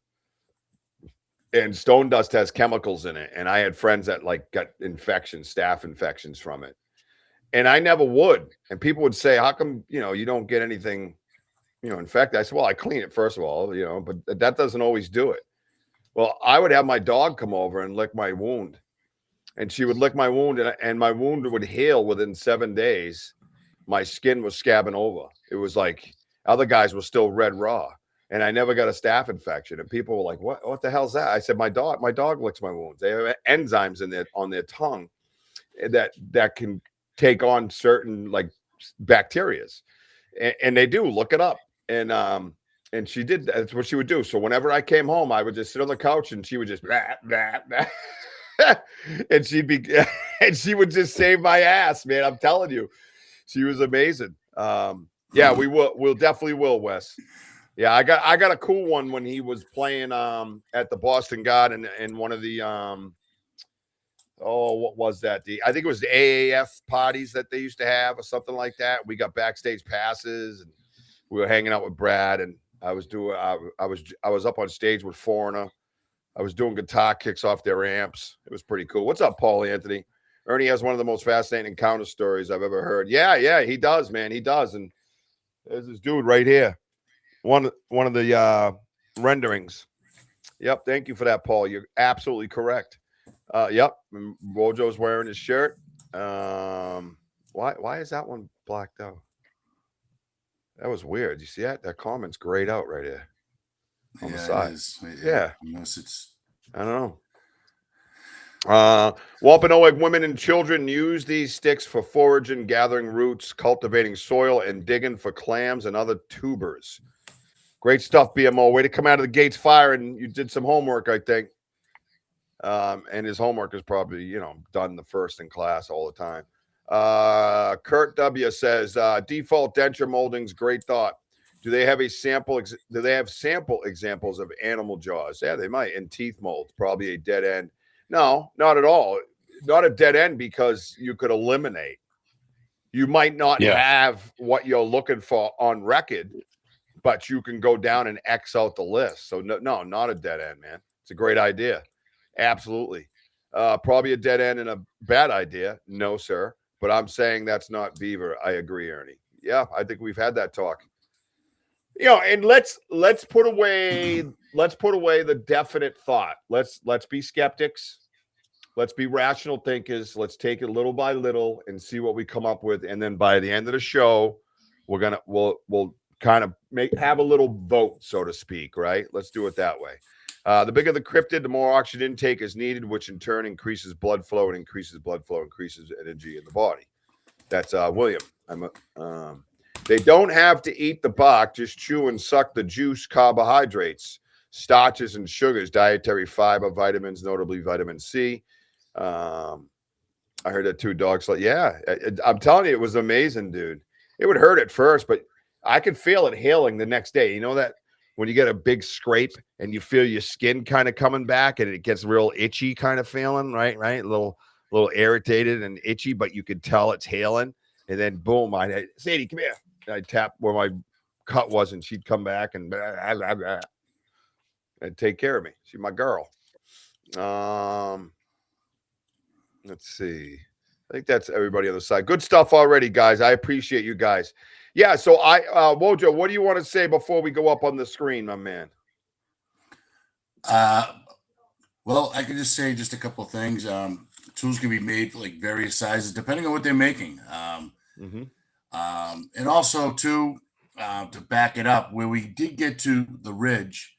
And stone dust has chemicals in it, and I had friends that got infections, staph infections from it. And I never would. And people would say, how come, you don't get anything, infected? I said, well, I clean it first of all, but that doesn't always do it. Well, I would have my dog come over and lick my wound. And she would lick my wound, and my wound would heal within 7 days. My skin was scabbing over. It was like other guys were still red raw. And I never got a staph infection. And people were like, what the hell's that? I said, my dog licks my wounds. They have enzymes on their tongue that can take on certain bacterias, and they do. Look it up. And she did. That's what she would do. So whenever I came home, I would just sit on the couch, and she would just blah, blah, blah. and she would just save my ass, man. I'm telling you, she was amazing. Yeah, we'll definitely will, Wes. Yeah, I got a cool one when he was playing at the Boston Garden in one of the what was that? I think it was the AAF parties that they used to have or something like that. We got backstage passes, and we were hanging out with Brad, and I was up on stage with Foreigner. I was doing guitar kicks off their amps. It was pretty cool. What's up, Paul Anthony? Ernie has one of the most fascinating encounter stories I've ever heard. Yeah, he does, man. He does. And there's this dude right here. One of the renderings. Yep. Thank you for that, Paul. You're absolutely correct. Yep. WOJO's wearing his shirt. Why is that one blacked out? That was weird. You see that? That comment's grayed out right here. On the side. Yeah. Unless it's, I don't know. Wampanoag women and children use these sticks for foraging, gathering roots, cultivating soil, and digging for clams and other tubers. Great stuff, BMO. Way to come out of the gates firing. You did some homework, I think. And his homework is probably, done the first in class all the time. Kurt W says, default denture moldings, great thought. Do they have sample examples of animal jaws? Yeah, they might. And teeth molds, probably a dead end. No, not at all. Not a dead end, because you could eliminate. You might not have what you're looking for on record, but you can go down and X out the list. So no, not a dead end, man. It's a great idea. Absolutely. Probably a dead end and a bad idea. No, sir. But I'm saying that's not Beaver. I agree, Ernie. Yeah, I think we've had that talk. And let's put away the definite thought. Let's be skeptics. Let's be rational thinkers. Let's take it little by little and see what we come up with. And then by the end of the show, we'll kind of have a little vote, so to speak, right? Let's do it that way. The bigger the cryptid, the more oxygen intake is needed, which in turn increases blood flow, and increases energy in the body. That's William. They don't have to eat the bark, just chew and suck the juice, carbohydrates, starches, and sugars, dietary fiber, vitamins, notably vitamin C. I heard that too. Dogs I'm telling you, it was amazing, dude. It would hurt at first, but I could feel it healing the next day. You know that when you get a big scrape and you feel your skin kind of coming back and it gets real itchy kind of feeling, right? A little irritated and itchy, but you could tell it's healing. And then boom, Sadie, come here. I'd tap where my cut was, and she'd come back and take care of me. She's my girl. Let's see. I think that's everybody on the side. Good stuff already, guys. I appreciate you guys. Yeah. So WOJO, what do you want to say before we go up on the screen, my man? Well, I can just say just a couple of things. Tools can be made for like various sizes depending on what they're making. And also too, to back it up, where we did get to the ridge,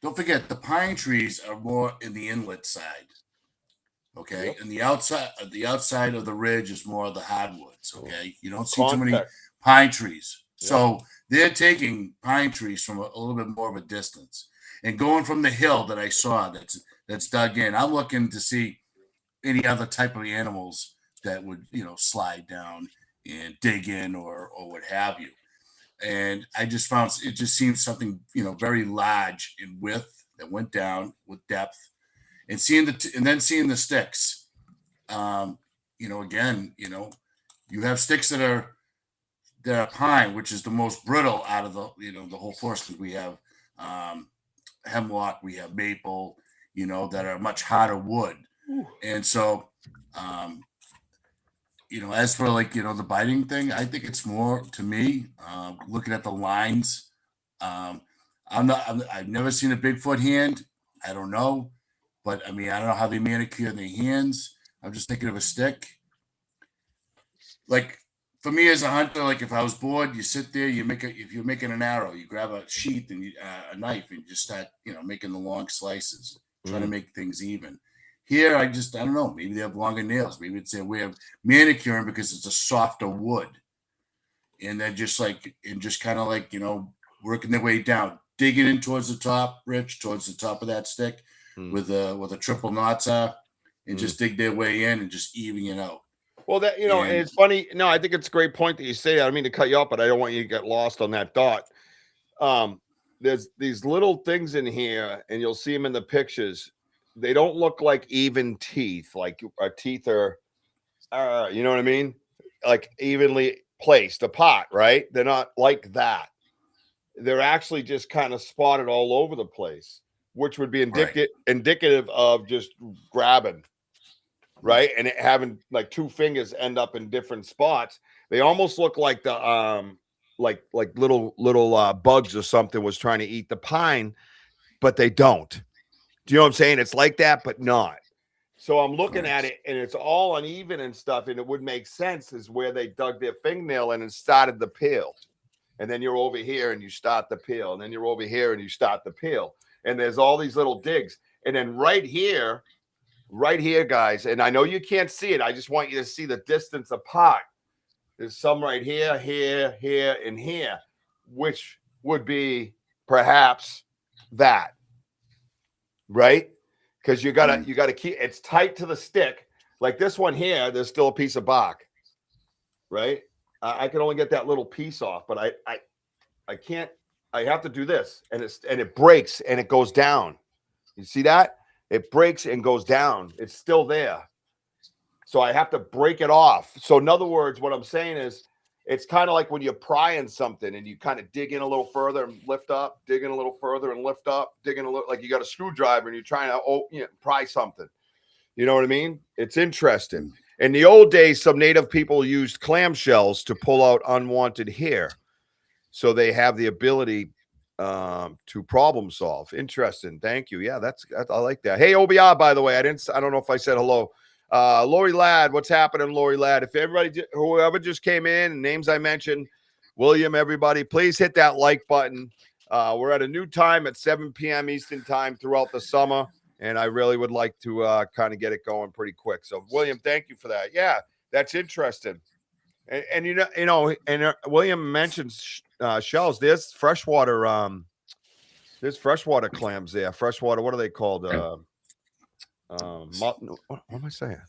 don't forget the pine trees are more in the inlet side. Okay. Yep. And the outside of the ridge is more of the hardwoods. Okay. You don't see too many pine trees. Yep. So they're taking pine trees from a little bit more of a distance and going from the hill that I saw that's dug in. I'm looking to see any other type of animals that would, slide down and dig in or what have you. And I just found it just seems something, very large in width that went down with depth. And seeing the sticks, again, you have sticks that are pine, which is the most brittle out of the whole forest, because we have hemlock, we have maple, that are much harder wood. Ooh. And so, as for the biting thing, I think it's more to me, looking at the lines. I've never seen a Bigfoot hand. I don't know. But I mean, I don't know how they manicure their hands. I'm just thinking of a stick. Like for me as a hunter, like if I was bored, you sit there, if you're making an arrow, you grab a sheath and a knife and you just start, making the long slices, trying to make things even. Here, I don't know. Maybe they have longer nails. Maybe it's a way of manicuring because it's a softer wood. And they're just kind of like, working their way down, digging in towards the top, Rich, towards the top of that stick. With a triple knot and just dig their way in and just evening it out. Well, that and it's funny. No, I think it's a great point that you say that. I don't mean to cut you off, but I don't want you to get lost on that thought. There's these little things in here, and you'll see them in the pictures. They don't look like even teeth. Like our teeth are, you know what I mean? Like evenly placed apart, right? They're not like that. They're actually just kind of spotted all over the place, which would be indicative of just grabbing, right? And it having like two fingers end up in different spots. They almost look like the like little bugs or something was trying to eat the pine, but they don't. Do you know what I'm saying? It's like that, but not. So I'm looking at it, and it's all uneven and stuff, and it would make sense is where they dug their fingernail in and started the peel. And then you're over here and you start the peel, and then you're over here and you start the peel. And there's all these little digs. And then right here, guys, and I know you can't see it. I just want you to see the distance apart. There's some right here, here, and here, which would be perhaps that, right? Because you gotta keep it's tight to the stick. Like this one here, there's still a piece of bark, right? I can only get that little piece off, but I can't. I have to do this, and it breaks and it goes down. You see that? It breaks and goes down. It's still there. So I have to break it off. So in other words, what I'm saying is it's kind of like when you're prying something and you kind of dig in a little further and lift up, dig in a little further and lift up, dig in a little, like you got a screwdriver and you're trying to pry something. You know what I mean? It's interesting. In the old days, some native people used clamshells to pull out unwanted hair. So they have the ability to problem solve. Interesting. Thank you. Yeah, I like that. Hey, OBR, by the way, I don't know if I said hello. Lori Ladd, what's happening, Lori Ladd? If whoever just came in and names I mentioned, William, everybody, please hit that like button. We're at a new time at 7 p.m. Eastern time throughout the summer, and I really would like to kind of get it going pretty quick. So, William, thank you for that. Yeah, that's interesting. And William mentions shells. There's freshwater clams there. Freshwater, what are they called? What am I saying?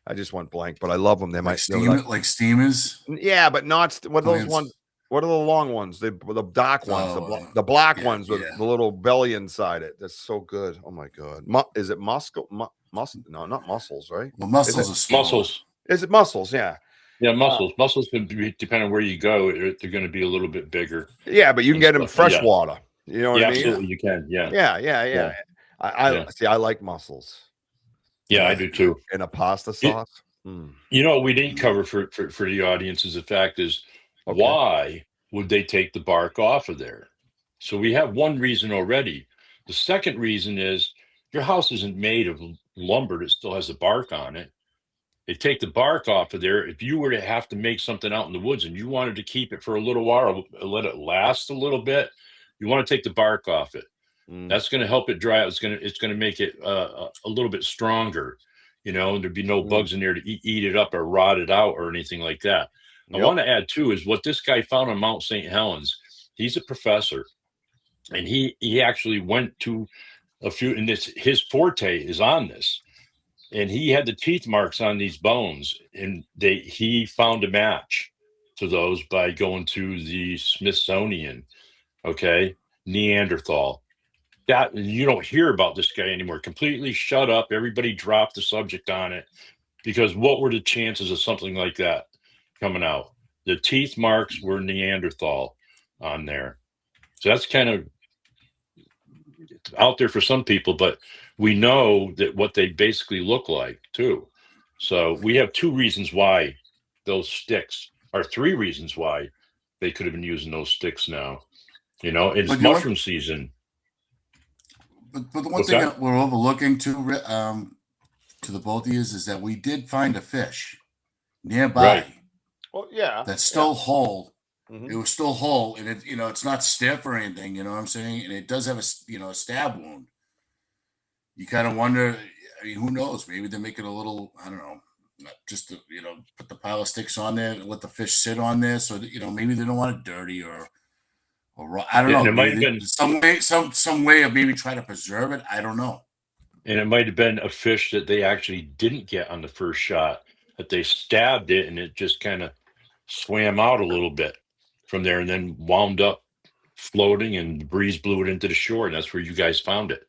I just went blank, but I love them. They might like steamers. Yeah, but not what are those ones. What are the long ones? The dark ones, the black ones with the little belly inside it. That's so good. Oh my god. Is it muscle? No, not mussels, right? Well, mussels are small. Mussels. Is it mussels? Yeah. Yeah, mussels. Mussels can be, depending on where you go, they're going to be a little bit bigger. Yeah, but you can get them freshwater. You know what I mean? Absolutely, you can. Yeah. Yeah. I see. I like mussels. Yeah, I do too. In a pasta sauce. You know what we didn't cover for the audience is the fact is why would they take the bark off of there? So we have one reason already. The second reason is your house isn't made of lumber that still has the bark on it. They take the bark off of there. If you were to have to make something out in the woods and you wanted to keep it for a little while, let it last a little bit, you want to take the bark off it. That's going to help it dry out. It's going to make it a little bit stronger. You know, and there'd be no bugs in there to eat it up or rot it out or anything like that. I want to add too is what this guy found on Mount St. Helens. He's a professor, and he actually went to a few, and his forte is on this. And he had the teeth marks on these bones, and he found a match to those by going to the Smithsonian. Okay, Neanderthal. That you don't hear about this guy anymore. Completely shut up. Everybody dropped the subject on it because what were the chances of something like that coming out? The teeth marks were Neanderthal on there. So that's kind of out there for some people, but we know that what they basically look like too. So we have two reasons why those sticks, or three reasons why they could have been using those sticks now. You know, it's mushroom season. But the one thing that we're overlooking to the both of you is that we did find a fish nearby. Right. Well, yeah. That's still whole. It was still whole, and it, it's not stiff or anything. You know what I'm saying? And it does have a stab wound. You kind of wonder. I mean, who knows? Maybe they're making a little. I don't know. Just to put the pile of sticks on there and let the fish sit on there. So that, maybe they don't want it dirty or I don't know. It might have been some way of maybe try to preserve it. I don't know. And it might have been a fish that they actually didn't get on the first shot, that they stabbed it and it just kind of swam out a little bit from there and then wound up floating and the breeze blew it into the shore. And that's where you guys found it.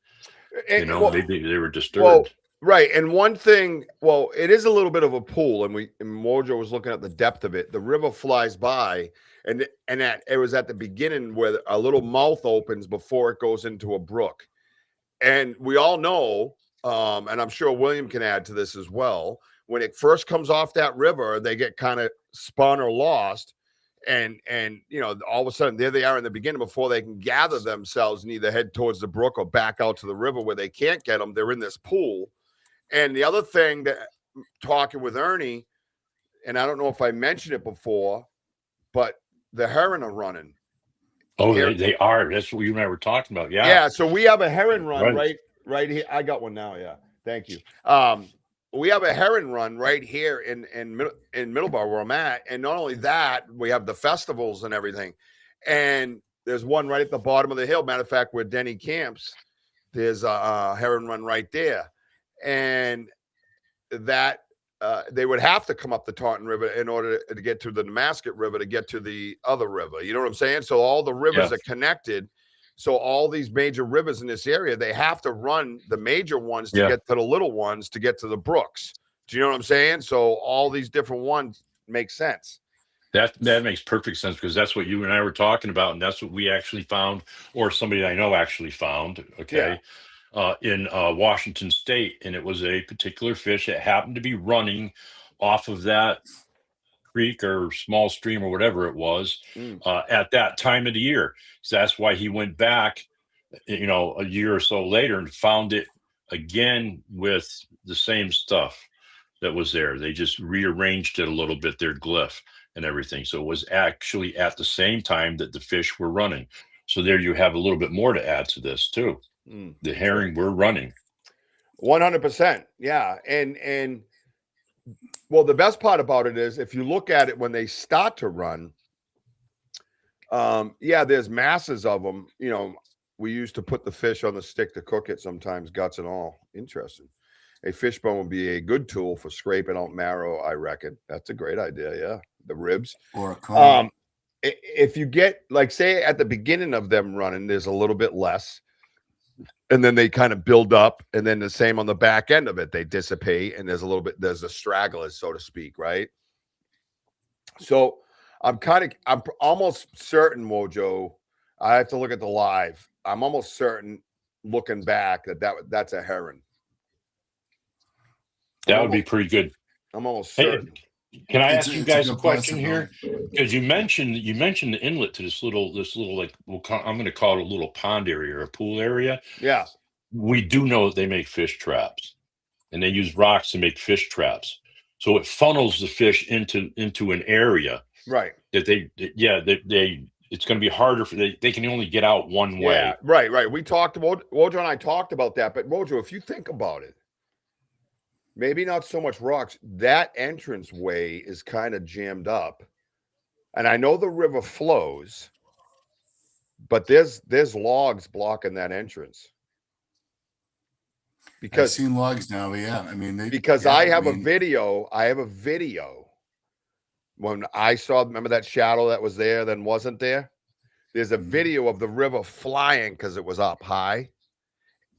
Maybe they were disturbed. Well, right. And one thing, it is a little bit of a pool, and WOJO was looking at the depth of it. The river flies by. And it was at the beginning where a little mouth opens before it goes into a brook. And we all know, and I'm sure William can add to this as well, when it first comes off that river, they get kind of spun or lost. And all of a sudden, there they are in the beginning before they can gather themselves and either head towards the brook or back out to the river where they can't get them. They're in this pool. And the other thing that talking with Ernie, and I don't know if I mentioned it before, but the heron are running. Oh, they are. That's what you and I were talking about. Yeah. Yeah. So we have a heron run right here. I got one now. Yeah. Thank you. We have a heron run right here in Middleborough where I'm at. And not only that, we have the festivals and everything. And there's one right at the bottom of the hill. Matter of fact, where Denny camps, there's a heron run right there. And that they would have to come up the Taunton River in order to get to the Nemasket River to get to the other river. You know what I'm saying? So all the rivers are connected. So all these major rivers in this area, they have to run the major ones to get to the little ones to get to the brooks. Do you know what I'm saying? So all these different ones make sense. That makes perfect sense because that's what you and I were talking about, and that's what we actually found, or somebody I know actually found. Okay. Yeah. In Washington State, and it was a particular fish that happened to be running off of that creek or small stream or whatever it was at that time of the year. So that's why he went back, a year or so later and found it again with the same stuff that was there. They just rearranged it a little bit, their glyph and everything. So it was actually at the same time that the fish were running. So there you have a little bit more to add to this too. The herring were running 100%. Yeah. And well, the best part about it is if you look at it when they start to run, there's masses of them. We used to put the fish on the stick to cook it sometimes, guts and all. Interesting. A fishbone would be a good tool for scraping out marrow, I reckon. That's a great idea. Yeah. The ribs. Or a comb. If you get, like, say at the beginning of them running, there's a little bit less. And then they kind of build up, and then the same on the back end of it, they dissipate, and there's a stragglers, so to speak, right? So I'm almost certain, WOJO, I have to look at the live. I'm almost certain, looking back, that's a heron. That would be pretty good. I'm almost Hey, certain. can I ask you guys a question here? Because you mentioned the inlet to this little like I'm going to call it a little pond area or a pool area. Yeah. We do know that they make fish traps, and they use rocks to make fish traps. So it funnels the fish into an area, right? That they it's going to be harder for they can only get out one way. Right. We talked about WOJO and I talked about that, but WOJO, if you think about it, maybe not so much rocks. That entrance way is kind of jammed up, and I know the river flows, but there's logs blocking that entrance. Because I've seen logs now, yeah. I mean, I have a video. I have a video when I saw. Remember that shadow that was there, then wasn't there? There's a video of the river flying because it was up high,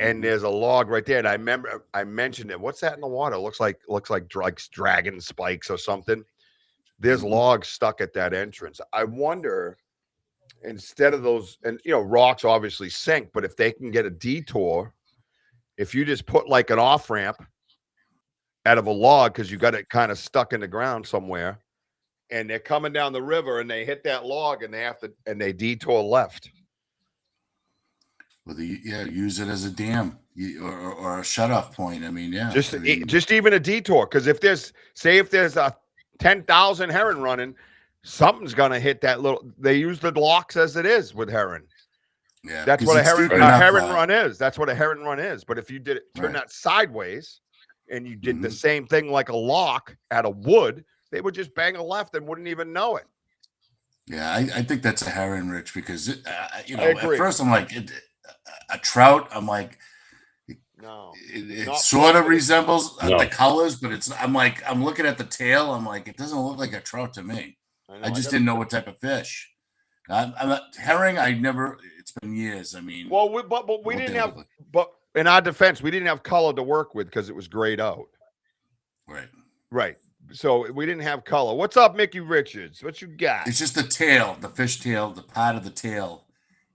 and there's a log right there. And I remember I mentioned it. What's that in the water? Looks like dragon spikes or something. There's logs stuck at that entrance. I wonder, instead of those, and rocks obviously sink, but if they can get a detour. If you just put like an off ramp out of a log because you got it kind of stuck in the ground somewhere, and they're coming down the river and they hit that log and they detour left. Well, use it as a dam or a shutoff point. I mean, yeah, just even a detour, because if there's a 10,000 heron running, something's gonna hit that little. They use the locks as it is with heron. Yeah, that's what a heron run is. That's what a heron run is. But if you did it, turn that sideways, and you did the same thing like a lock at a wood, they would just bang a left and wouldn't even know it. Yeah, I think that's a heron, Rich, because at first I'm like a trout. I'm like, no, it sort of resembles the colors, but it's. I'm looking at the tail. I'm like, it doesn't look like a trout to me. I just didn't know what type of fish. I'm a herring. I never. It's been years. I mean, well, but we didn't have. But in our defense, we didn't have color to work with because it was grayed out. Right. So we didn't have color. What's up, Mickey Richards? What you got? It's just the tail, the fish tail, the part of the tail.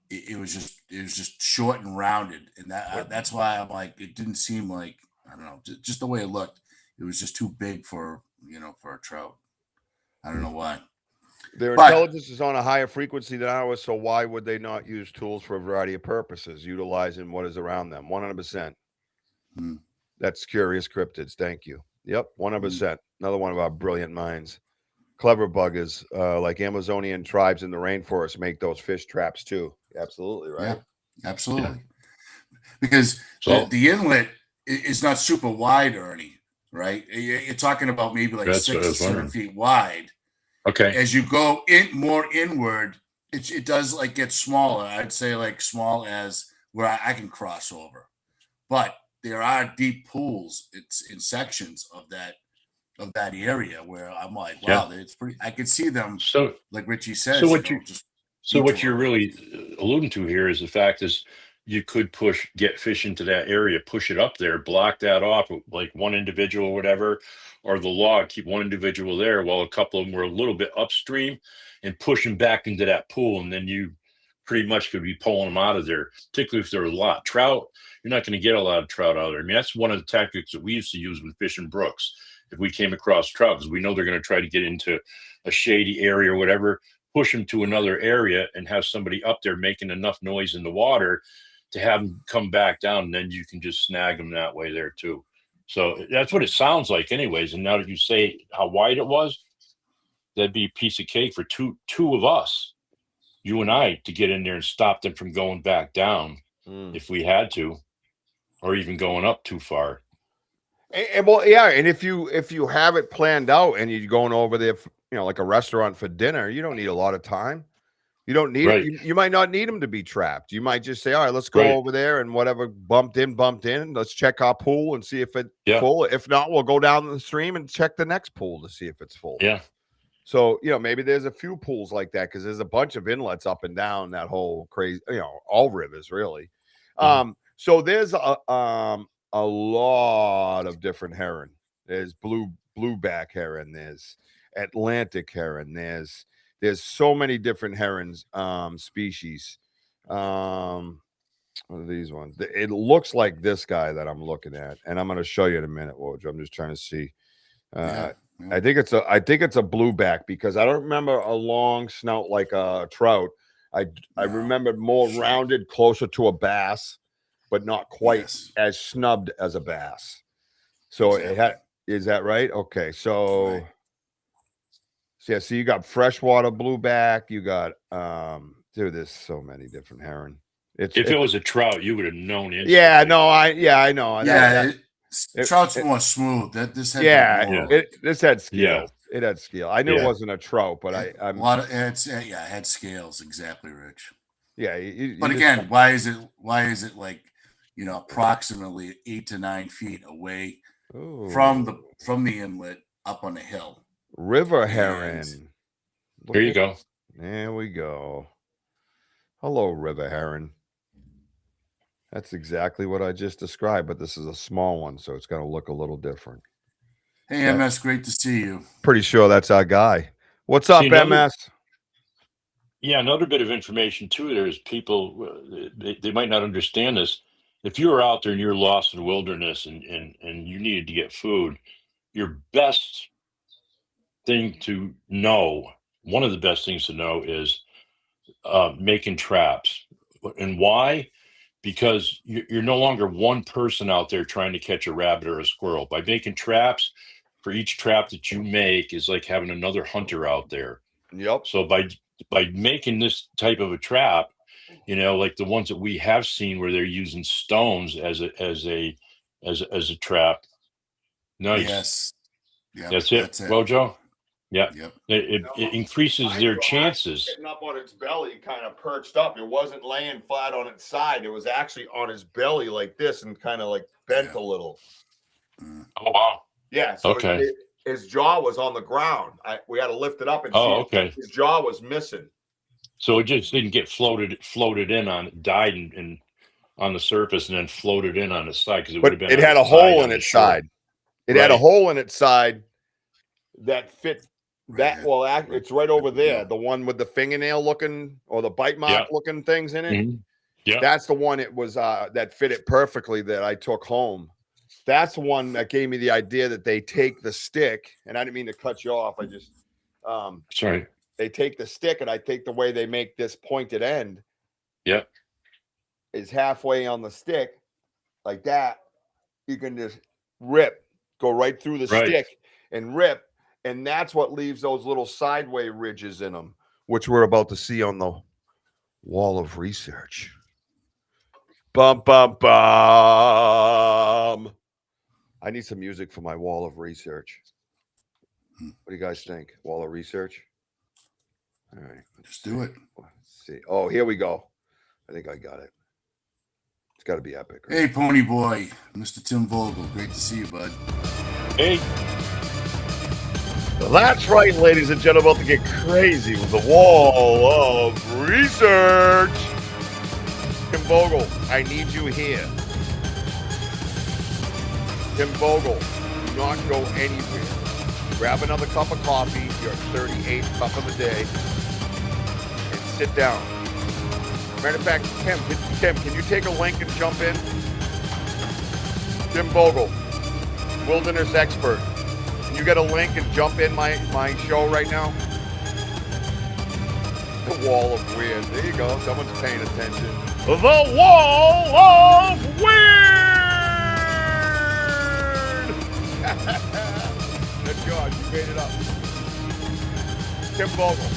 It was just short and rounded, and that's why I'm like, it didn't seem like, I don't know, just the way it looked. It was just too big for a trout. I don't know why. Their intelligence is on a higher frequency than ours, so why would they not use tools for a variety of purposes, utilizing what is around them? 100%. That's Curious Cryptids. Thank you. Yep, 100%. Another one of our brilliant minds. Clever buggers, like Amazonian tribes in the rainforest, make those fish traps too. Absolutely right. Yeah, absolutely. Because the inlet is not super wide, Ernie, right? You're talking about maybe like 6 to 7 feet wide. Okay. As you go more inward, it does like get smaller. I'd say like small as where I can cross over. But there are deep pools. It's in sections of that area where I'm like, wow, it's pretty. I could see them. So, like Richie says, what you're really alluding to here is the fact is you could get fish into that area, push it up there, block that off, like one individual or whatever, or the log, keep one individual there while a couple of them were a little bit upstream and push them back into that pool. And then you pretty much could be pulling them out of there, particularly if there was a lot of trout. You're not going to get a lot of trout out of there. I mean, that's one of the tactics that we used to use when fishing brooks. If we came across trout, because we know they're going to try to get into a shady area or whatever, push them to another area and have somebody up there making enough noise in the water to have them come back down, and then you can just snag them that way there too. So that's what it sounds like anyways. And now that you say how wide it was, that'd be a piece of cake for two of us, you and I, to get in there and stop them from going back down if we had to, or even going up too far. And well, yeah, and if you have it planned out and you're going over there, like a restaurant for dinner, you don't need a lot of time. You don't need it. You might not need them to be trapped. You might just say, all right, let's go over there and whatever bumped in. Let's check our pool and see if it's full. If not, we'll go down the stream and check the next pool to see if it's full. Yeah. So, maybe there's a few pools like that because there's a bunch of inlets up and down that whole crazy, all rivers really. So there's a lot of different heron. There's blueback heron. There's Atlantic heron. There's so many different herons species. What are these ones? It looks like this guy that I'm looking at, and I'm going to show you in a minute, WOJO. I'm just trying to see. I think it's a blueback because I don't remember a long snout like a trout. I remembered more rounded, closer to a bass, but not quite as snubbed as a bass. So it had. Is that right? Okay, so yeah, so you got freshwater blueback. You got dude, there's so many different herring. If it was a trout, you would have known instantly. Yeah, no, I know. Yeah, trout's more smooth. This had this had scales. Yeah. It had scale. I knew it wasn't a trout, but I'm a lot of it had scales. Exactly, Rich. Yeah, but again, why is it like approximately 8 to 9 feet away from the inlet up on the hill? River heron. There you go. There we go. Hello, river heron. That's exactly what I just described, but this is a small one, so it's going to look a little different. Hey, MS, great to see you. Pretty sure that's our guy. What's up, MS? Yeah, another bit of information, too, there is people, they might not understand this. If you were out there and you're lost in the wilderness and you needed to get food, your best thing to know, one of the best things to know is making traps. And why? Because you're no longer one person out there trying to catch a rabbit or a squirrel. By making traps, for each trap that you make is like having another hunter out there. Yep. So by making this type of a trap, like the ones that we have seen where they're using stones as a trap. Nice. Yes. Yep, that's it, WOJO. Yeah. Yep. It increases their chances. Sitting up on its belly, kind of perched up. It wasn't laying flat on its side. It was actually on his belly like this and kind of like bent a little. Oh, wow. Yeah. So his jaw was on the ground. We had to lift it up and see his jaw was missing. So it just didn't get floated in on, died and on the surface and then floated in on the side because it had a hole in its side. It had a hole in its side that fit. It's right over there. The one with the fingernail looking or the bite mark looking things in it. Mm-hmm. Yeah, that's the one. It was that fit it perfectly that I took home. That's the one that gave me the idea that they take the stick, and I didn't mean to cut you off. I just sorry. They take the stick, and I think the way they make this pointed end, is halfway on the stick, like that. You can just go right through the stick and rip. And that's what leaves those little sideway ridges in them, which we're about to see on the wall of research. Bum, bum, bum. I need some music for my wall of research. What do you guys think? Wall of research? All right. Just do it. Let's see. Oh, here we go. I think I got it. It's got to be epic. Right? Hey, Pony Boy. Mr. Tim Vogel. Great to see you, bud. Hey. That's right, ladies and gentlemen, about to get crazy with the wall of research. Tim Vogel, I need you here. Tim Vogel, do not go anywhere. Grab another cup of coffee, your 38th cup of the day, and sit down. Matter of fact, Tim, can you take a link and jump in? Tim Vogel, wilderness expert. You get a link and jump in my show right now. The wall of weird. There you go. Someone's paying attention. The wall of weird. Good God, you made it up. Tim Vogel.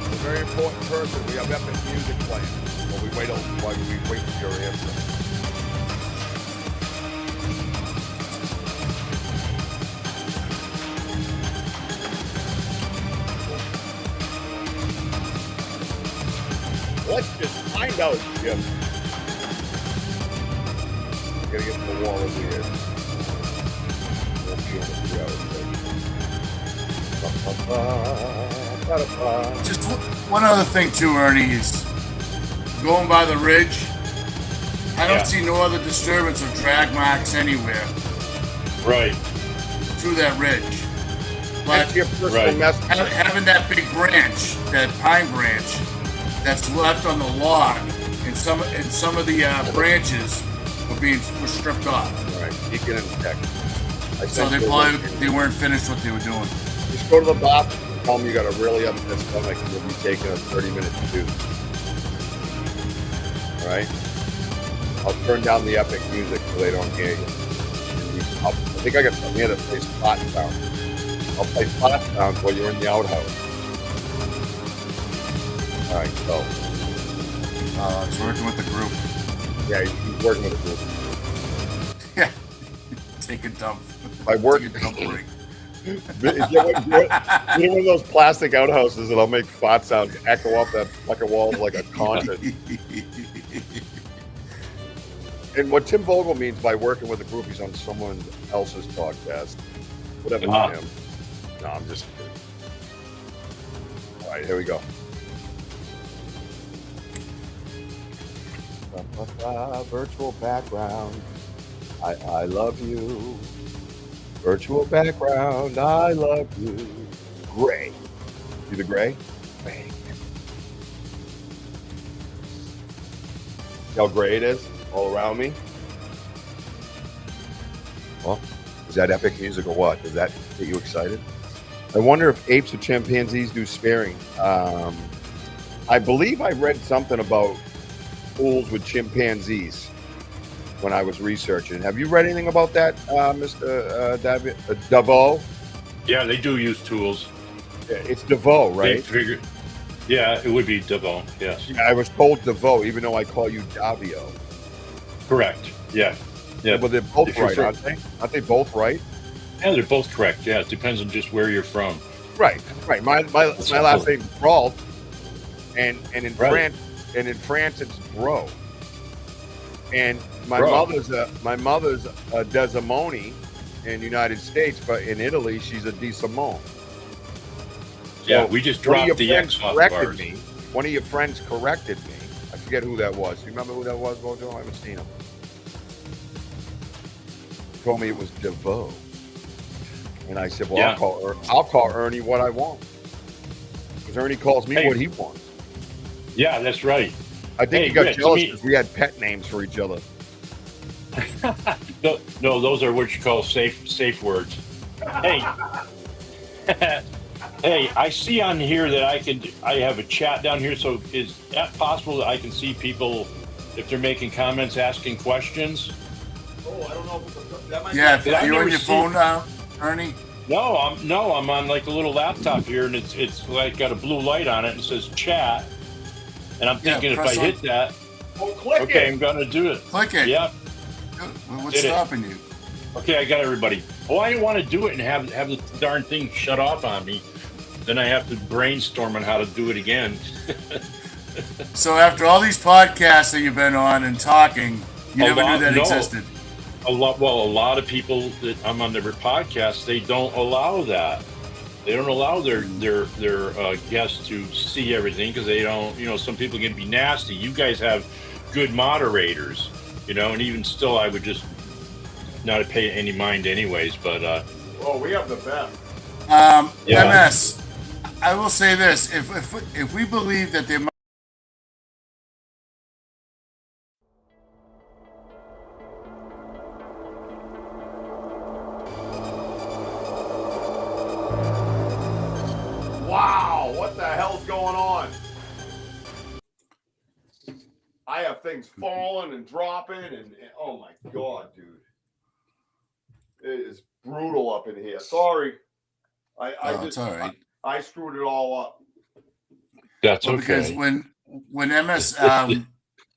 A very important person. We have epic music playing while we wait for your answer. Let's just find out, Jim. Gotta get to the wall of weird. Just one other thing too, Ernie, is going by the ridge. I don't see no other disturbance or drag marks anywhere. Right. Through that ridge. But having that big branch, that pine branch, that's left on the log some of the branches were stripped off. All right, you get in the deck. So they weren't finished what they were doing. Just go to the bathroom and tell them you got a really upset stomach and you'll be taking us 30 minutes to do. All right? I'll turn down the epic music so they don't hear you. I think I got something here that plays spot sounds. I'll play spot sounds while you're in the outhouse. All right, so. It's working with the group. Yeah, he's working with the group. Yeah. Take a dump. By working. Take a dump break. Get one of those plastic outhouses and I'll make fart sounds echo off that fucking wall like a concert. And what Tim Vogel means by working with a group, he's on someone else's podcast. Whatever Tim. No, I'm just kidding. All right, here we go. Virtual background. I love you. Virtual background. I love you. Gray. See the gray? Bang. See how gray it is all around me? Well, is that epic music or what? Does that get you excited? I wonder if apes or chimpanzees do sparing. I believe I read something about fools with chimpanzees when I was researching. Have you read anything about that, Mr. Davo? Yeah, they do use tools. It's Davo, right? Yeah, it would be Davo, yes. Yeah, I was told Davo, even though I call you Davio. Correct, yeah. Yeah, but they're both right, aren't they? Aren't they both right? Yeah, they're both correct. Yeah, it depends on just where you're from. Right. My last name is Brault, and in France it's Bro. And my mother's a Desimone in the United States, but in Italy she's a Di Simone. So yeah, we just dropped the X off of ours. One of your friends corrected me. I forget who that was. You remember who that was, WOJO? I haven't seen him. He told me it was DeVoe. And I said, well, yeah. I'll call Ernie what I want. Because Ernie calls me what he wants. Yeah, that's right. I think he got jealous because we had pet names for each other. No, those are what you call safe words. Hey, hey, I see on here that I have a chat down here. So is that possible that I can see people if they're making comments, asking questions? Oh, I don't know. That might you're on your phone now, Ernie. No, I'm on like a little laptop here, and it's like got a blue light on it and it says chat. And I'm thinking if I hit that, click it. I'm gonna do it. Click it. Yeah. What's stopping you? Okay, I got everybody. Oh, I didn't want to do it and have the darn thing shut off on me. Then I have to brainstorm on how to do it again. So after all these podcasts that you've been on and talking, you never knew that existed. A lot of people that I'm on their podcasts, they don't allow that. They don't allow their guests to see everything because they don't. Some people can be nasty. You guys have good moderators, and even still, I would just not pay any mind, anyways. But we have the best. MS. I will say this: if we believe that there. Wow, what the hell's going on? I have things falling and dropping and oh my God, dude. It is brutal up in here. Sorry. It's all right. I screwed it all up. That's okay. Because when MS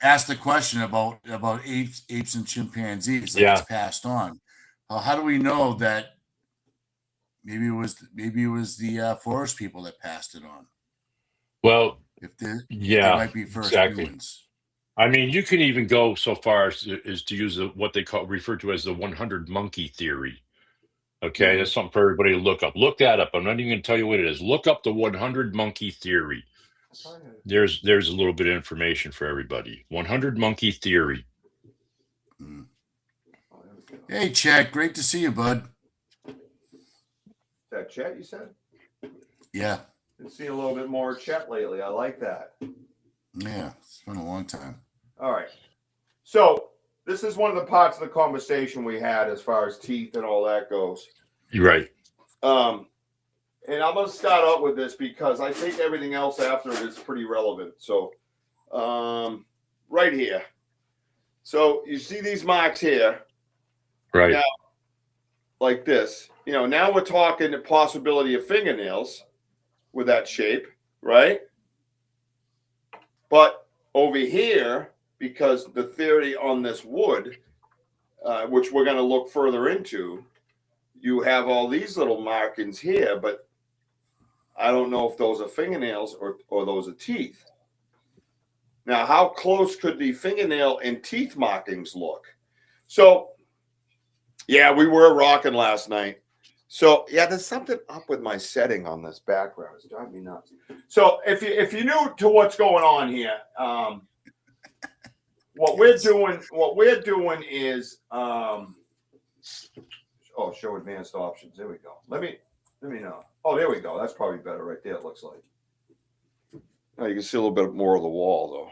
asked the question about apes and chimpanzees, it's passed on. How do we know that maybe it was the forest people that passed it on? Well, if they might be first humans. I mean, you can even go so far as to use what they refer to as the 100 monkey theory. Okay, that's something for everybody to look up. Look that up. I'm not even going to tell you what it is. Look up the 100 monkey theory. There's a little bit of information for everybody. 100 monkey theory. Hey, Chet, great to see you, bud. Is that Chet you said? Yeah. Been seeing a little bit more Chet lately. I like that. Yeah, it's been a long time. All right. So this is one of the parts of the conversation we had as far as teeth and all that goes. Right. And I'm going to start out with this because I think everything else after it is pretty relevant. So, right here. So you see these marks here. Right. Now, like this. You know, now we're talking the possibility of fingernails with that shape, right? But over here, because the theory on this wood, which we're going to look further into, you have all these little markings here, but I don't know if those are fingernails or those are teeth. Now, how close could the fingernail and teeth markings look? So, yeah, we were rocking last night. So, yeah, there's something up with my setting on this background. It's driving me nuts. So, if you're new to what's going on here, what we're doing is show advanced options. There we go. Let me know. Oh, there we go. That's probably better right there. It looks like. Now you can see a little bit more of the wall though.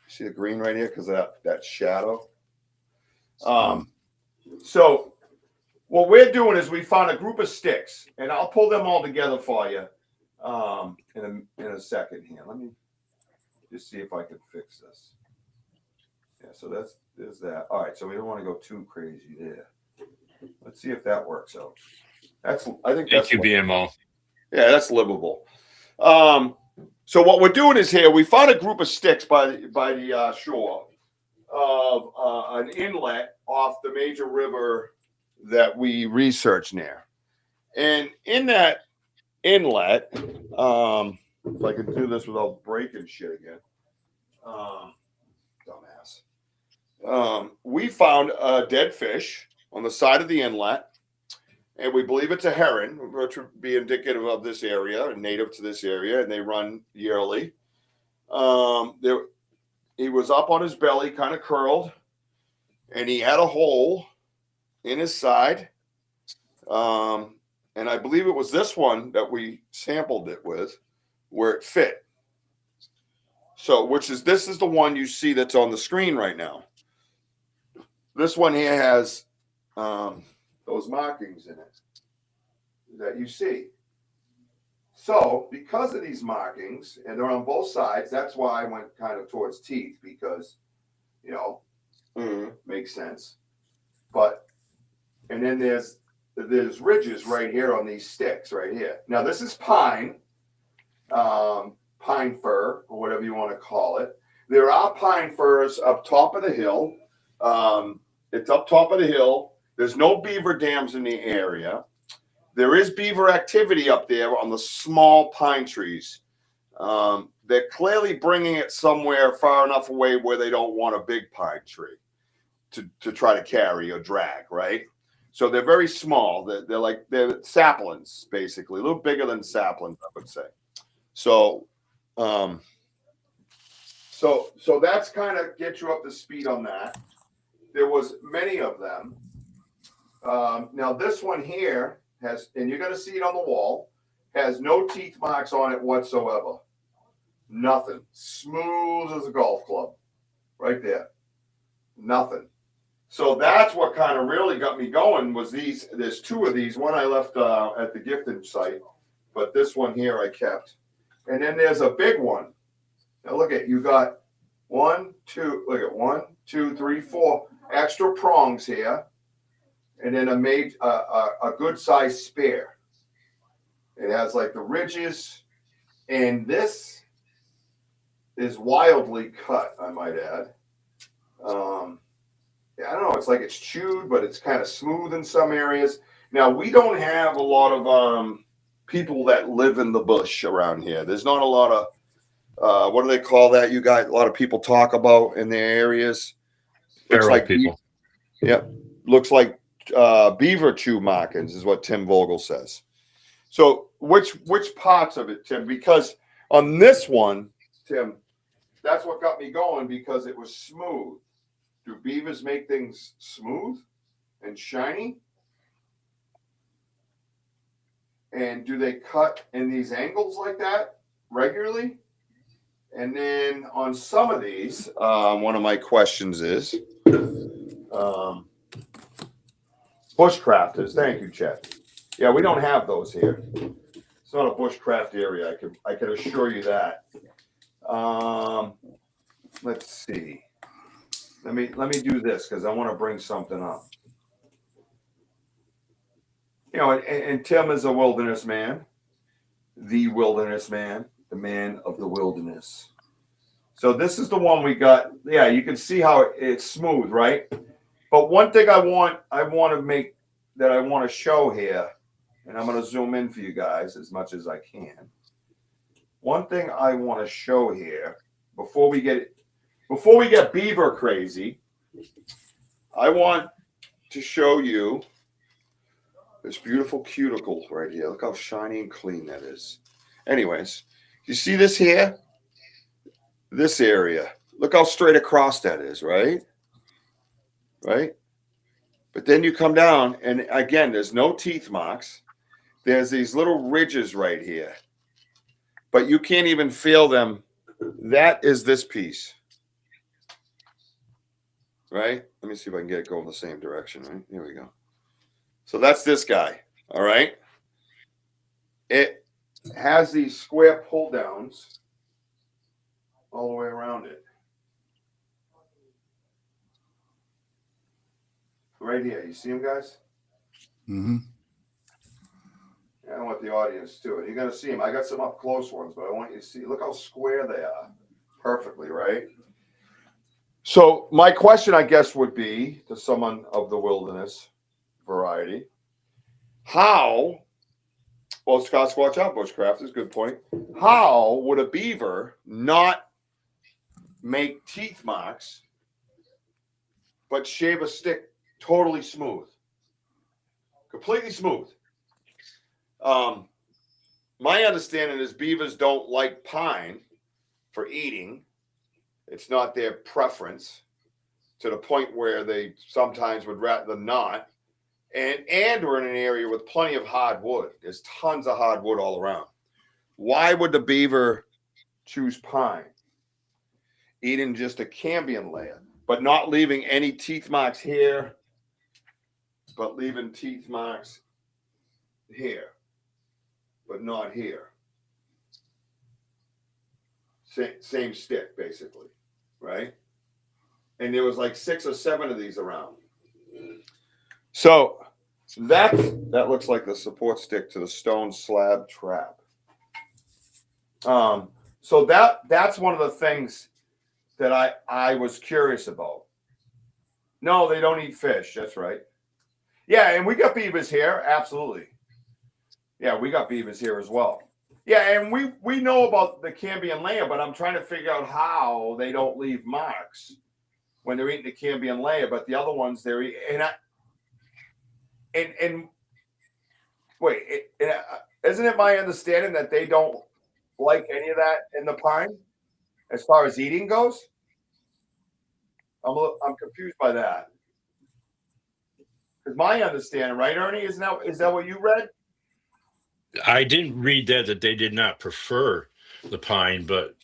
See the green right here because of that shadow. So what we're doing is we found a group of sticks, and I'll pull them all together for you in a second here. Let me just see if I can fix this. Yeah, so there's that. All right, so we don't want to go too crazy there. Let's see if that works out. I think that's BMO. Yeah, that's livable. So what we're doing is here we found a group of sticks by the shore of an inlet off the major river that we researched near, and in that inlet, if I can do this without breaking shit again, dumbass. We found a dead fish on the side of the inlet, and we believe it's a heron, which would be indicative of this area and native to this area, and they run yearly. He was up on his belly, kind of curled, and he had a hole in his side. And I believe it was this one that we sampled it with, where it fit. So, this is the one you see that's on the screen right now. This one here has those markings in it that you see. So because of these markings, and they're on both sides, that's why I went kind of towards teeth, because, makes sense. And then there's ridges right here on these sticks right here. Now this is pine fir, or whatever you want to call it. There are pine firs up top of the hill. It's up top of the hill. There's no beaver dams in the area. There is beaver activity up there on the small pine trees. They're clearly bringing it somewhere far enough away where they don't want a big pine tree to try to carry or drag, right? So they're very small. They're saplings, basically, a little bigger than saplings, I would say. So that's kind of get you up to speed on that. There was many of them. Now this one here has, and you're going to see it on the wall, has no teeth marks on it whatsoever. Nothing. Smooth as a golf club. Right there. Nothing. So that's what kind of really got me going was these. There's two of these. One I left at the gifted site, but this one here I kept. And then there's a big one. Now look at, you got 1, 2, look at 1, 2, 3, 4 extra prongs here. And then a good sized spear. It has like the ridges, and this is wildly cut, I might add. I don't know, it's like it's chewed, but it's kind of smooth in some areas. Now, we don't have a lot of people that live in the bush around here. There's not a lot of, what do they call that? You guys, a lot of people talk about in their areas. Feral like people. Yep. Looks like beaver chew markings is what Tim Vogel says. So which parts of it, Tim? Because on this one, Tim, that's what got me going, because it was smooth. Do beavers make things smooth and shiny? And do they cut in these angles like that regularly? And then on some of these, one of my questions is bushcrafters. Thank you, Chet. Yeah, we don't have those here. It's not a bushcraft area. I can assure you that. Let's see. Let me do this because I want to bring something up. You know, and Tim is a wilderness man, the wilderness man, the man of the wilderness. So this is the one we got. Yeah, you can see how it's smooth, right? But one thing I want to show here, and I'm going to zoom in for you guys as much as I can. One thing I want to show here before we get beaver crazy, I want to show you this beautiful cuticle right here. Look how shiny and clean that is. Anyways, you see this here? This area. Look how straight across that is, right? Right? But then you come down, and again, there's no teeth marks. There's these little ridges right here. But you can't even feel them. That is this piece. Right? Let me see if I can get it going the same direction, right? Here we go. So that's this guy, all right? It has these square pull downs all the way around it. Right here. You see them, guys? Mm-hmm. Yeah, I want the audience too. You're going to see them. I got some up close ones, but I want you to see. Look how square they are. Perfectly, right? So my question, I guess, would be to someone of the wilderness variety, how, well, Scott's watch out, bushcraft is a good point. How would a beaver not make teeth marks, but shave a stick totally smooth? Completely smooth. My understanding is beavers don't like pine for eating. It's not their preference, to the point where they sometimes would rather not. And we're in an area with plenty of hardwood. There's tons of hardwood all around. Why would the beaver choose pine? Eating just a cambium layer, but not leaving any teeth marks here, but leaving teeth marks here, but not here. Same stick, basically, right? And there was like 6 or 7 of these around. So that looks like the support stick to the stone slab trap. So that's one of the things that I was curious about. No, they don't eat fish. That's right. Yeah, and we got beavers here. Absolutely. Yeah, we got beavers here as well. Yeah, and we know about the cambium layer, but I'm trying to figure out how they don't leave marks when they're eating the cambium layer, but the other ones they're eating. And wait, isn't it my understanding that they don't like any of that in the pine as far as eating goes? I'm confused by that. Because my understanding, right, Ernie, is that what you read? I didn't read that they did not prefer the pine, but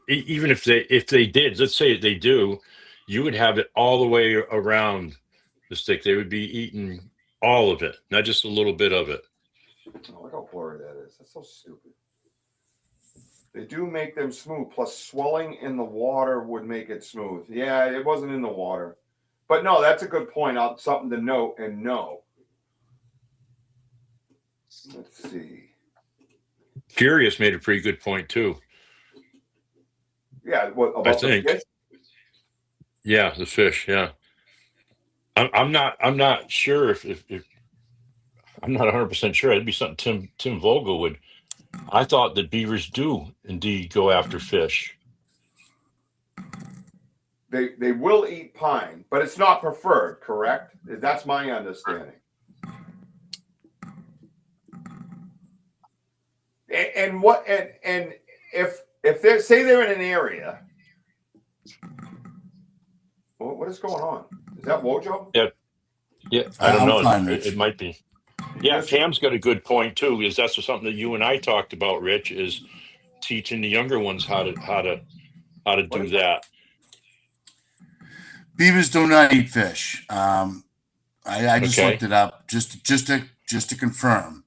even if they did, let's say they do, you would have it all the way around the stick. They would be eating all of it, not just a little bit of it. Oh, look how blurry that is. That's so stupid. They do make them smooth. Plus, swelling in the water would make it smooth. Yeah, it wasn't in the water. But no, that's a good point. Something to note and know. Let's see. Furious made a pretty good point too. Yeah, what about I think. The fish? Yeah, the fish. Yeah, I'm not sure if I'm not 100% sure. It'd be something Tim Vogel would. I thought that beavers do indeed go after fish. They will eat pine, but it's not preferred, correct? That's my understanding. And if they say they're in an area, what is going on? Is that WOJO? Yeah, I don't know. It might be. Yeah, Cam's got a good point too, because that's something that you and I talked about, Rich, is teaching the younger ones how to do that. Beavers do not eat fish. I just Okay. looked it up just to confirm.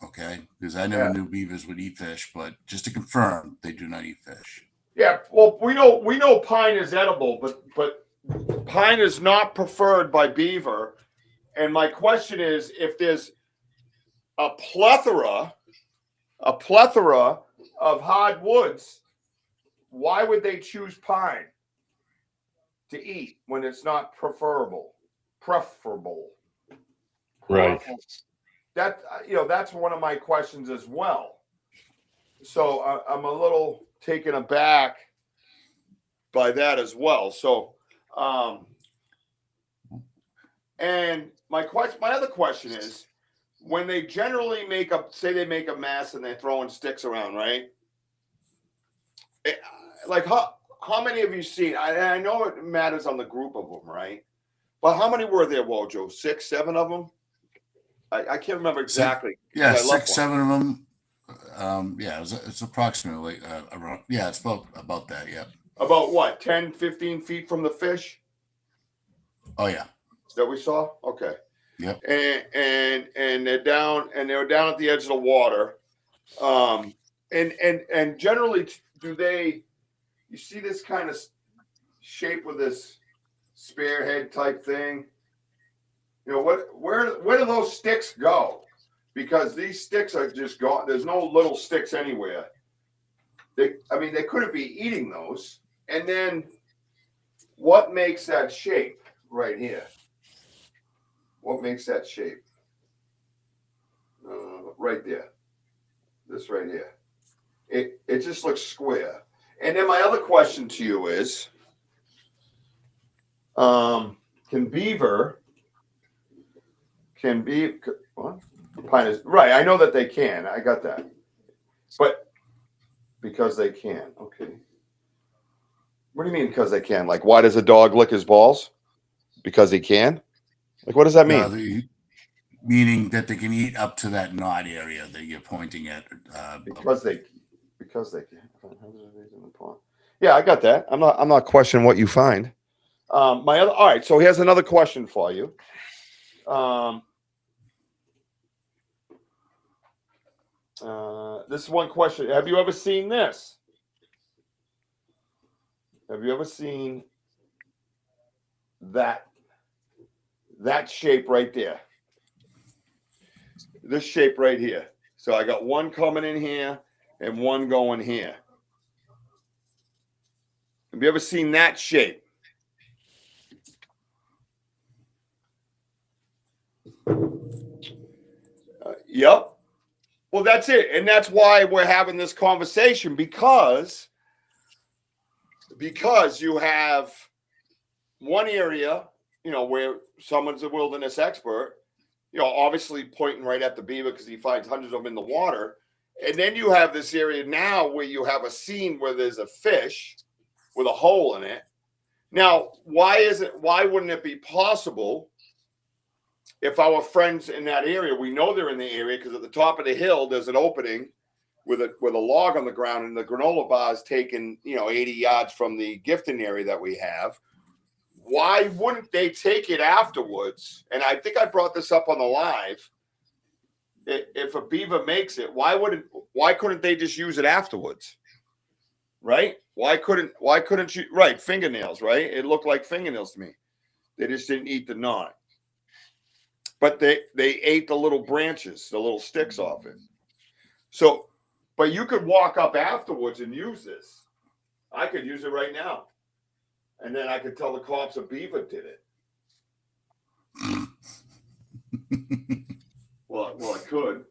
Okay, because I never knew beavers would eat fish, but just to confirm, they do not eat fish. Yeah, well, we know pine is edible, but pine is not preferred by beaver. And my question is, if there's a plethora of hardwoods, why would they choose pine to eat when it's not preferable? Right. That, that's one of my questions as well. So I'm a little taken aback by that as well. So, and my other question is, when they generally say they make a mess and they're throwing sticks around, right? Like how many have you seen? I know it matters on the group of them, right? But how many were there, WOJO? 6, 7 of them? I can't remember exactly. Yeah, 6, 7 of them. It's approximately around. Yeah, it's about that. Yeah. About what? 10, 15 feet from the fish? Oh yeah. That we saw? Okay. Yep. And they're down, and they were down at the edge of the water. And generally, you see this kind of shape with this spearhead type thing? Where do those sticks go? Because these sticks are just gone. There's no little sticks anywhere. They couldn't be eating those. And then what makes that shape right here? What makes that shape? Right there. This right here. It just looks square. And then my other question to you is, what? Pine is right. I know that they can. I got that. But because they can. Okay. What do you mean because they can? Like, why does a dog lick his balls? Because he can? Like, what does that mean? Meaning that they can eat up to that knot area that you're pointing at. Because they can. Yeah, I got that. I'm not questioning what you find. All right, so here's another question for you. This is one question. Have you ever seen this? Have you ever seen that shape right there? This shape right here. So I got one coming in here and one going here. Have you ever seen that shape? Yep. Well, that's it. And that's why we're having this conversation, because you have one area, where someone's a wilderness expert, obviously pointing right at the beaver because he finds hundreds of them in the water. And then you have this area now where you have a scene where there's a fish with a hole in it. Now, why wouldn't it be possible if our friends in that area, we know they're in the area because at the top of the hill, there's an opening with a log on the ground, and the granola bar is taken, 80 yards from the gifting area that we have. Why wouldn't they take it afterwards? And I think I brought this up on the live. If a beaver makes it, why couldn't they just use it afterwards? Right? Why couldn't you? Right, fingernails, right? It looked like fingernails to me. They just didn't eat the knot. But they ate the little branches, the little sticks off it. So, but you could walk up afterwards and use this. I could use it right now. And then I could tell the cops a beaver did it. Well, I could.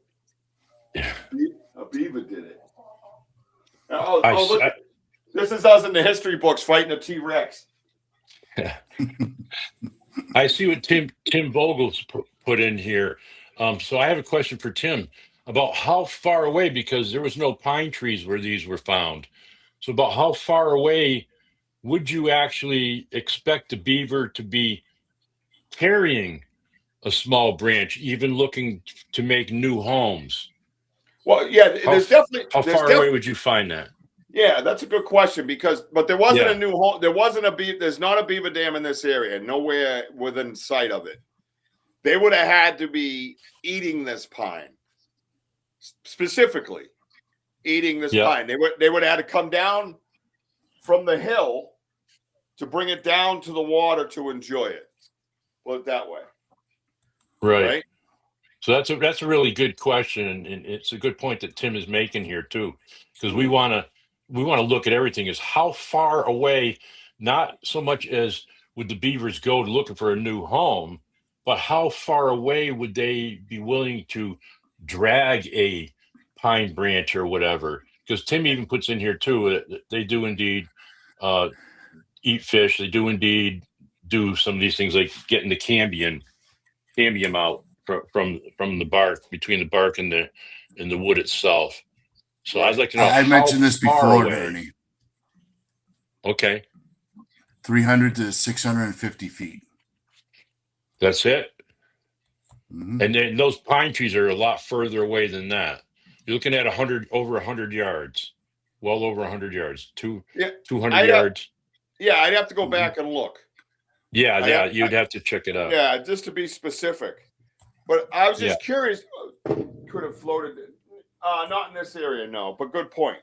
A beaver did it. Look. This is us in the history books fighting a T-Rex. I see what Tim Vogel's put in here. So I have a question for Tim about how far away, because there was no pine trees where these were found. So about how far away would you actually expect a beaver to be carrying a small branch, even looking to make new homes? Well, yeah, there's definitely. How far away would you find that? Yeah, that's a good question but there wasn't a new home. There wasn't there's not a beaver dam in this area, nowhere within sight of it. They would have had to be eating this pine, specifically eating this pine. They would have had to come down from the hill to bring it down to the water to enjoy it. Put it that way. Right. So that's a really good question, and it's a good point that Tim is making here too, because we want to look at everything as how far away, not so much as would the beavers go looking for a new home, but how far away would they be willing to drag a pine branch or whatever? Because Tim even puts in here too that they do indeed eat fish. They do indeed do some of these things like getting the cambium out from the bark, between the bark and the wood itself. So I'd like to know. I mentioned this before, Ernie. Okay. 300 to 650 feet. That's it. Mm-hmm. And then those pine trees are a lot further away than that. You're looking at over 100 yards, well over 100 yards, 200 yards. Yeah, I'd have to go back and look. Yeah, you'd have to check it out. Yeah, just to be specific. But I was just curious. Could have floated. Not in this area, no. But good point.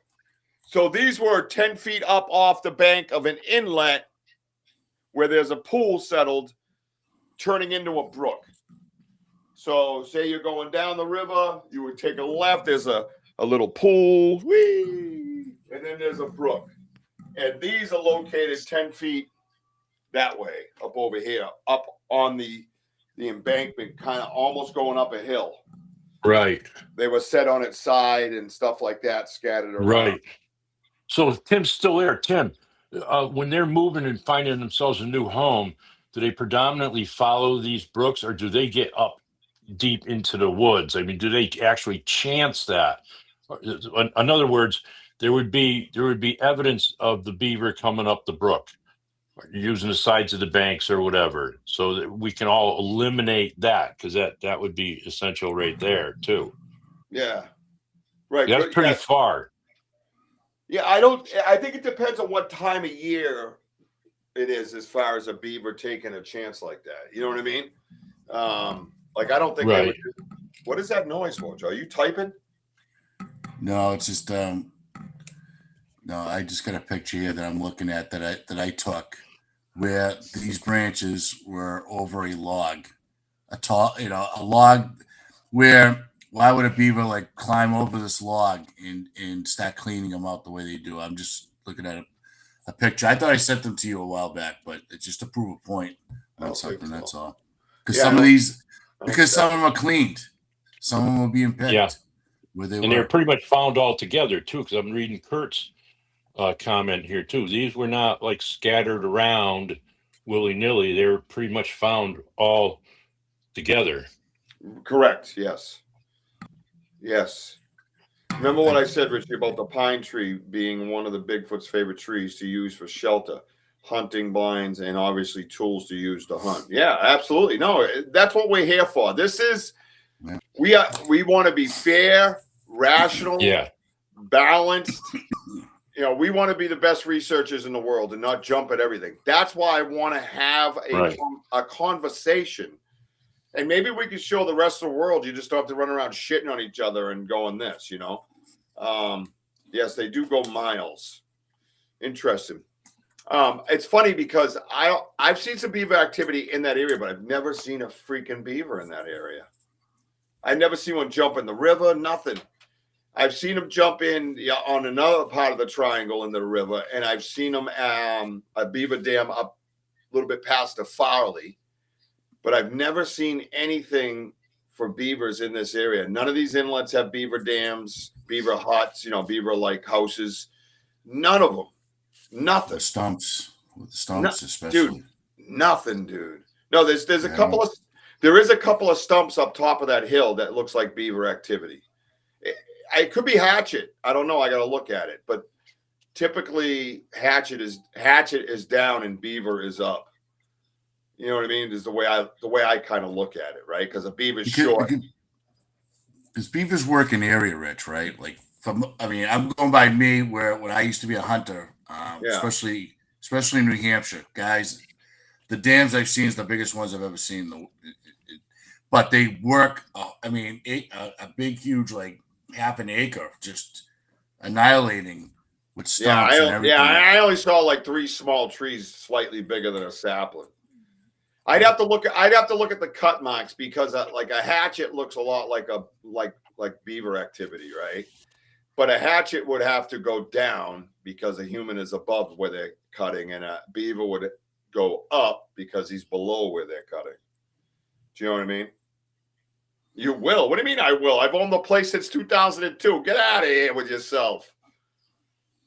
So these were 10 feet up off the bank of an inlet where there's a pool settled, turning into a brook. So say you're going down the river, you would take a left. There's a little pool, whee, and then there's a brook. And these are located 10 feet that way, up over here, up on the embankment, kind of almost going up a hill. Right. They were set on its side and stuff like that, scattered around. Right. So Tim's still there. Tim, when they're moving and finding themselves a new home, do they predominantly follow these brooks, or do they get up deep into the woods? I mean, do they actually chance that? In other words, there would be evidence of the beaver coming up the brook, using the sides of the banks or whatever, so that we can all eliminate that, because that would be essential right there too. Yeah, right. That's pretty far. Yeah, I think it depends on what time of year it is as far as a beaver taking a chance like that. You know what I mean? Like, I don't think. Right. What is that noise, WOJO? Are you typing? No, it's just no. I just got a picture here that I'm looking at that I took, where these branches were over a log, a log where. Why would a beaver like climb over this log and start cleaning them out the way they do? I'm just looking at a picture. I thought I sent them to you a while back, but it's just to prove a point on something. That's all. Because some of them are cleaned, some of them are being picked. Yeah, where they're pretty much found all together too. Because I'm reading Kurt's comment here too. These were not like scattered around willy nilly. They were pretty much found all together. Correct. Yes. Yes. Remember what I said, Richie, about the pine tree being one of the Bigfoot's favorite trees to use for shelter, hunting blinds, and obviously tools to use to hunt. Yeah, absolutely. No, that's what we're here for. This is, we want to be fair, rational, balanced. You know, we want to be the best researchers in the world and not jump at everything. That's why I want to have a conversation. And maybe we could show the rest of the world you just don't have to run around shitting on each other and going this, you know. Yes, they do go miles. Interesting. It's funny because I've seen some beaver activity in that area, but I've never seen a freaking beaver in that area. I've never seen one jump in the river, nothing. I've seen them jump in on another part of the triangle in the river, and I've seen them a beaver dam up a little bit past the Farley. But I've never seen anything for beavers in this area. None of these inlets have beaver dams, beaver huts, beaver-like houses. None of them. Nothing. With stumps especially. Dude, nothing, dude. No, there's a couple of stumps up top of that hill that looks like beaver activity. It could be hatchet. I don't know. I got to look at it. But typically, hatchet is down and beaver is up. You know what I mean? Is the way I kind of look at it, right? Because a beaver's short. beavers work in area, Rich, right? Like I'm going by me when I used to be a hunter, especially in New Hampshire, guys. The dams I've seen is the biggest ones I've ever seen. But they work. A big, huge, like half an acre, just annihilating with stumps and everything. Yeah, I only saw like 3 small trees slightly bigger than a sapling. I'd have to look at the cut marks because like a hatchet looks a lot like beaver activity, right? But a hatchet would have to go down because a human is above where they're cutting, and a beaver would go up because he's below where they're cutting. Do you know what I mean? You will. What do you mean I will? I've owned the place since 2002. Get out of here with yourself.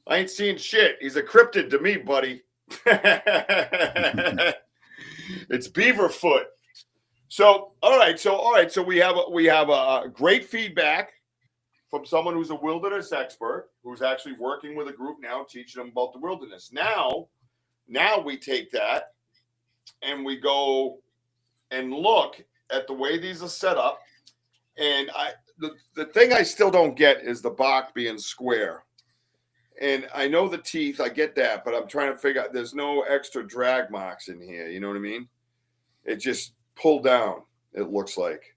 I ain't seeing shit. He's a cryptid to me, buddy. It's beaver foot. So, all right. So we have a great feedback from someone who's a wilderness expert, who's actually working with a group now, teaching them about the wilderness. Now we take that and we go and look at the way these are set up. And the thing I still don't get is the bark being square. And I know the teeth, I get that, but I'm trying to figure out, there's no extra drag marks in here. You know what I mean? It just pulled down, it looks like.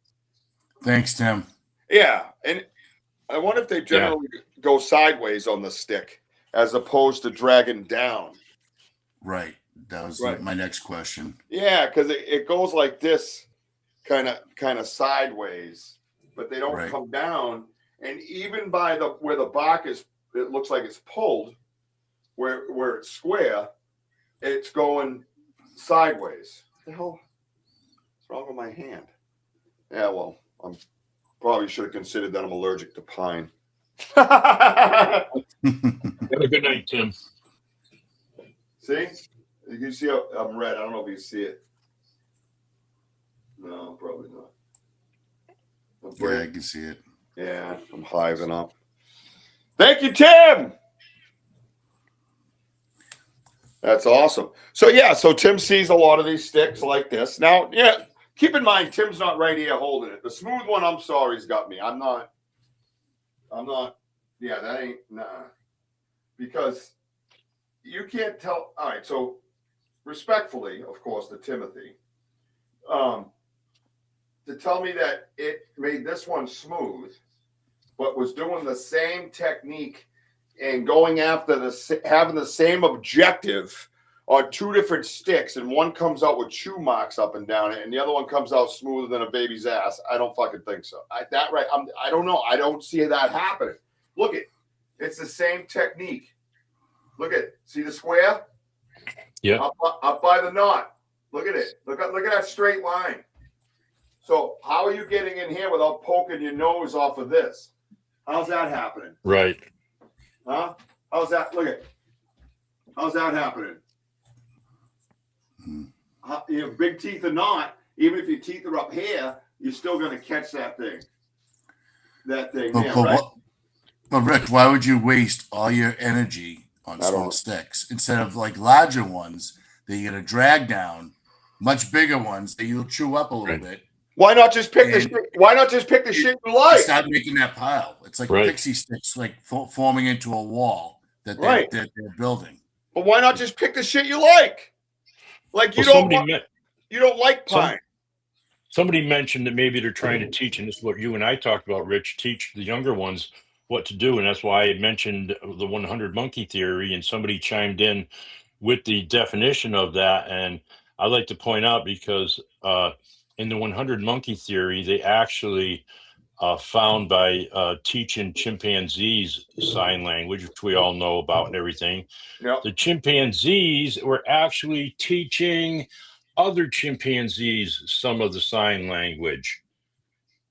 Thanks, Tim. Yeah. And I wonder if they generally go sideways on the stick as opposed to dragging down. Right. That was my next question. Yeah, because it goes like this, kind of sideways, but they don't come down. And even by where the bark is, it looks like it's pulled, where it's square, it's going sideways. What the hell? What's wrong with my hand? Yeah, well, I'm probably should have considered that I'm allergic to pine. Have a good night, Tim. See? You can see I'm red. I don't know if you see it. No, probably not. Yeah, I can see it. Yeah, I'm hiving up. Thank you, Tim. That's awesome. So Tim sees a lot of these sticks like this. Now, keep in mind, Tim's not right here holding it. The smooth one, I'm sorry, has got me. I'm not. Yeah, that ain't, nah. Because you can't tell. All right, so respectfully, of course, to Timothy, to tell me that it made this one smooth, but was doing the same technique and going after having the same objective on 2 different sticks, and one comes out with chew marks up and down it, and the other one comes out smoother than a baby's ass. I don't fucking think so. I don't know. I don't see that happening. Look it's the same technique. Look see the square? Yeah. Up by the knot. Look at it. Look at that straight line. So how are you getting in here without poking your nose off of this? How's that happening? Right. Huh? How's that? Look at. How's that happening? You have big teeth or not, even if your teeth are up here, you're still going to catch that thing. Right? But Rick, why would you waste all your energy on small sticks instead of like larger ones that you're going to drag down, much bigger ones that you'll chew up a little bit? Why not just pick the shit? Why not just pick the shit you like? Start making that pile. It's like pixie sticks, like forming into a wall that they're building. But why not just pick the shit you like? Like you don't like pine. Somebody mentioned that maybe they're trying to teach, and this is what you and I talked about, Rich, teach the younger ones what to do. And that's why I mentioned the 100 monkey theory, and somebody chimed in with the definition of that. And I'd like to point out, because in the 100 monkey theory, they actually found by teaching chimpanzees sign language, which we all know about and everything. Yep. The chimpanzees were actually teaching other chimpanzees some of the sign language.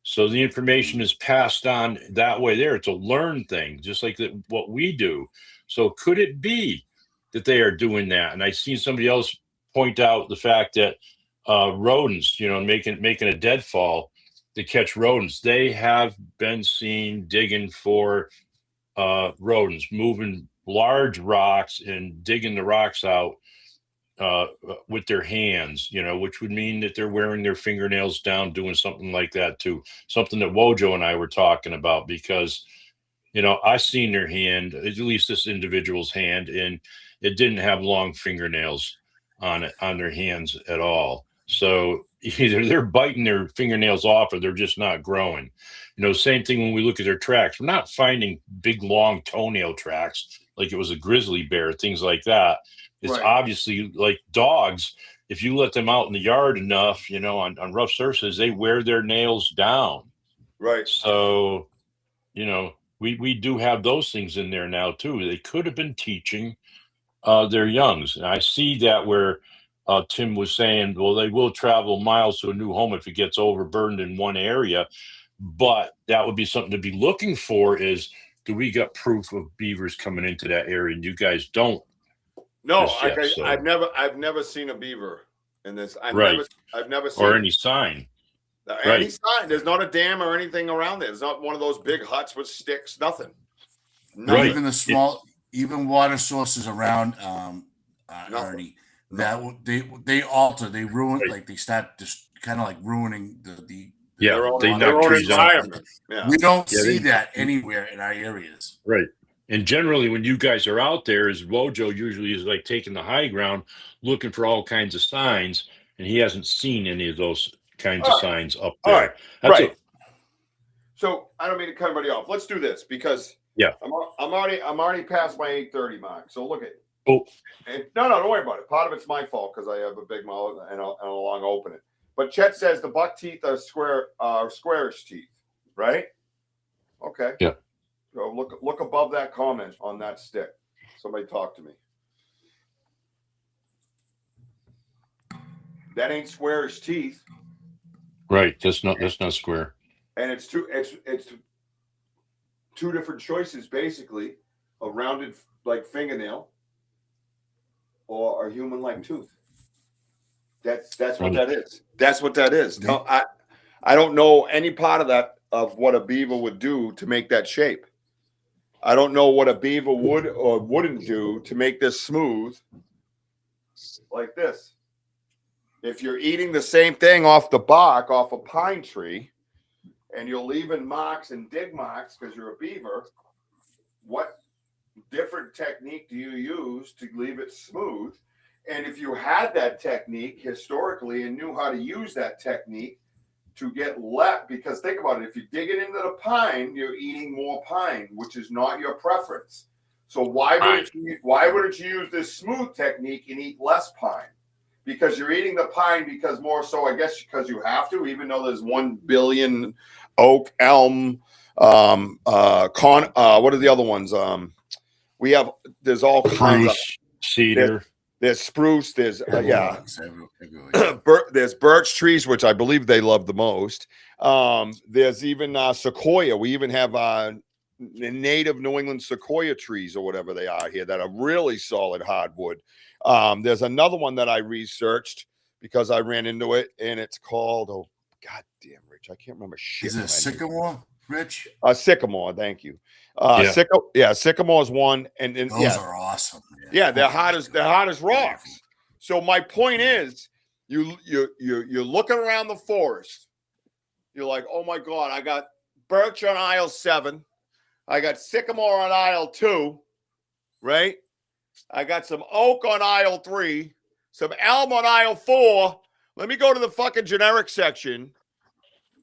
So the information is passed on that way there. It's a learned thing, just like what we do. So could it be that they are doing that? And I seen somebody else point out the fact that rodents, making a deadfall to catch rodents, they have been seen digging for rodents, moving large rocks and digging the rocks out with their hands, which would mean that they're wearing their fingernails down, doing something like that too. Something that WOJO and I were talking about, because, I seen their hand, at least this individual's hand, and it didn't have long fingernails on their hands at all. So either they're biting their fingernails off or they're just not growing. Same thing when we look at their tracks. We're not finding big, long toenail tracks like it was a grizzly bear, things like that. It's obviously like dogs. If you let them out in the yard enough, on rough surfaces, they wear their nails down. Right. So, we do have those things in there now too. They could have been teaching their youngs. And I see that where Tim was saying, well, they will travel miles to a new home if it gets overburdened in one area. But that would be something to be looking for, is, do we got proof of beavers coming into that area? And you guys don't. No, I've never seen a beaver in this. I've never seen or any sign. Any sign. There's not a dam or anything around there. It's not one of those big huts with sticks. Nothing. Right. Even the small, even water sources around Ernie, that they alter, they ruin, like they start just kind of like ruining their own environment. Yeah. We don't see that anywhere in our areas. Right. And generally, when you guys are out there, is WOJO usually is like taking the high ground, looking for all kinds of signs, and he hasn't seen any of those kinds of signs up there. All right. So I don't mean to cut everybody off. Let's do this, because I'm already past my 8:30 mark. So look at it. Oh, and no, don't worry about it. Part of it's my fault because I have a big mouth and a long opening. But Chet says the buck teeth are squarish teeth, right? Okay. Yeah. So look above that comment on that stick. Somebody talk to me. That ain't squarish teeth. Right. That's not square. And it's two different choices, basically: a rounded like fingernail or a human like tooth. That's what that is. That's what that is. No, I don't know any part of that, of what a beaver would do to make that shape. I don't know what a beaver would or wouldn't do to make this smooth like this. If you're eating the same thing off the bark off a pine tree, and you're leaving marks and dig marks because you're a beaver, what different technique do you use to leave it smooth? And if you had that technique historically and knew how to use that technique to get left, because think about it, if you dig it into the pine, you're eating more pine, which is not your preference. So why wouldn't you use this smooth technique and eat less pine? Because you're eating the pine because more so, I guess, because you have to, even though there's 1 billion oak, elm, what are the other ones? There's all kinds of cedar. There's spruce. There's there's birch trees, which I believe they love the most. There's even sequoia. We even have native New England sequoia trees or whatever they are here that are really solid hardwood. There's another one that I researched because I ran into it, and it's called, oh goddamn, Rich, I can't remember shit. Is it a sycamore, Rich? Sycamore, thank you. Sycamore is one, and those are awesome. Man. Yeah, they're hot as rocks. So my point is, you're looking around the forest. You're like, oh my God, I got birch on aisle 7. I got sycamore on aisle 2, right? I got some oak on aisle 3, some elm on aisle 4. Let me go to the fucking generic section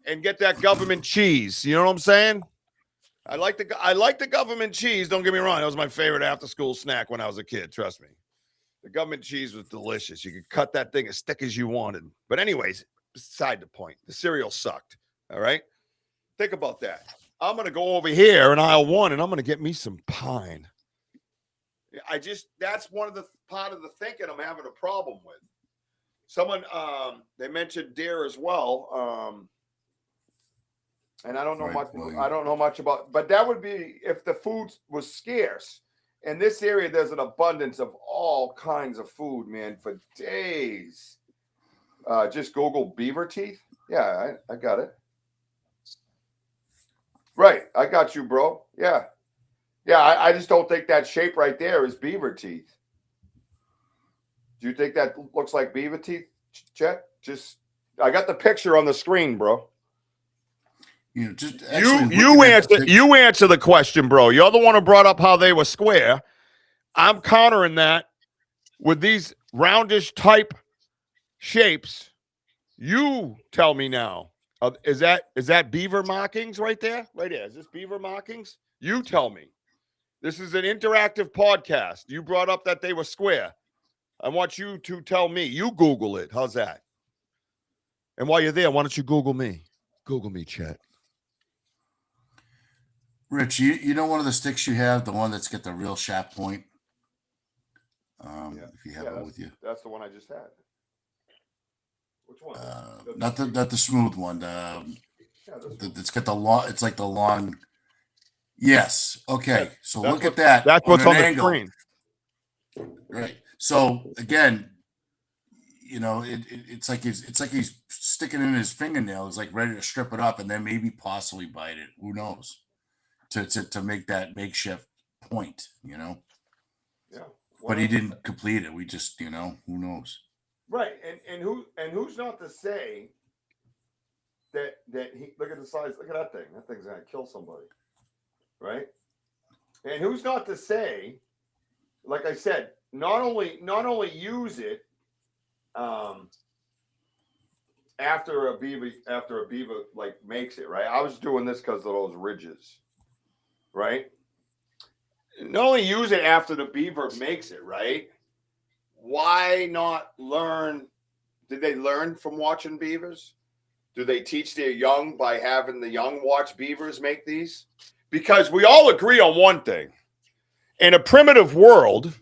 and get that government cheese. You know what I'm saying? I like the government cheese. Don't get me wrong. That was my favorite after-school snack when I was a kid. Trust me. The government cheese was delicious. You could cut that thing as thick as you wanted. But anyways, beside the point. The cereal sucked. All right? Think about that. I'm going to go over here in aisle 1, and I'm going to get me some pine. That's one of the part of the thinking I'm having a problem with. Someone, they mentioned deer as well. And I don't know much. I don't know much about, but that would be if the food was scarce. In this area, there's an abundance of all kinds of food, man, for days. Just Google beaver teeth. Yeah, I got it. Right, I got you, bro. Yeah. I just don't think that shape right there is beaver teeth. Do you think that looks like beaver teeth, Chet? I got the picture on the screen, bro. You answer the question, bro. You're the one who brought up how they were square. I'm countering that with these roundish type shapes. You tell me now. Is that beaver markings right there? Right there. Is this beaver markings? You tell me. This is an interactive podcast. You brought up that they were square. I want you to tell me. You Google it. How's that? And while you're there, why don't you Google me? Google me, Chet. Rich, you know one of the sticks you have, the one that's got the real sharp point? If you have it with you. That's the one I just had. Which one? Not the smooth one. It's got the long. It's like the long. Yes. Okay. So look at that. That's what's on the screen. Right. So again, it's like he's sticking in his fingernail. He's like ready to strip it up and then maybe possibly bite it. Who knows? To make that makeshift point. Yeah. But he didn't complete it. We just, who knows? Right, and who's not to say that he look at the size, look at that thing. That thing's gonna kill somebody, right? And who's not to say, like I said, not only use it after a beaver like makes it, right? I was doing this because of those ridges, right? Not only use it after the beaver makes it, right? Why not learn? Did they learn from watching beavers? Do they teach their young by having the young watch beavers make these? Because we all agree on one thing. In a primitive world,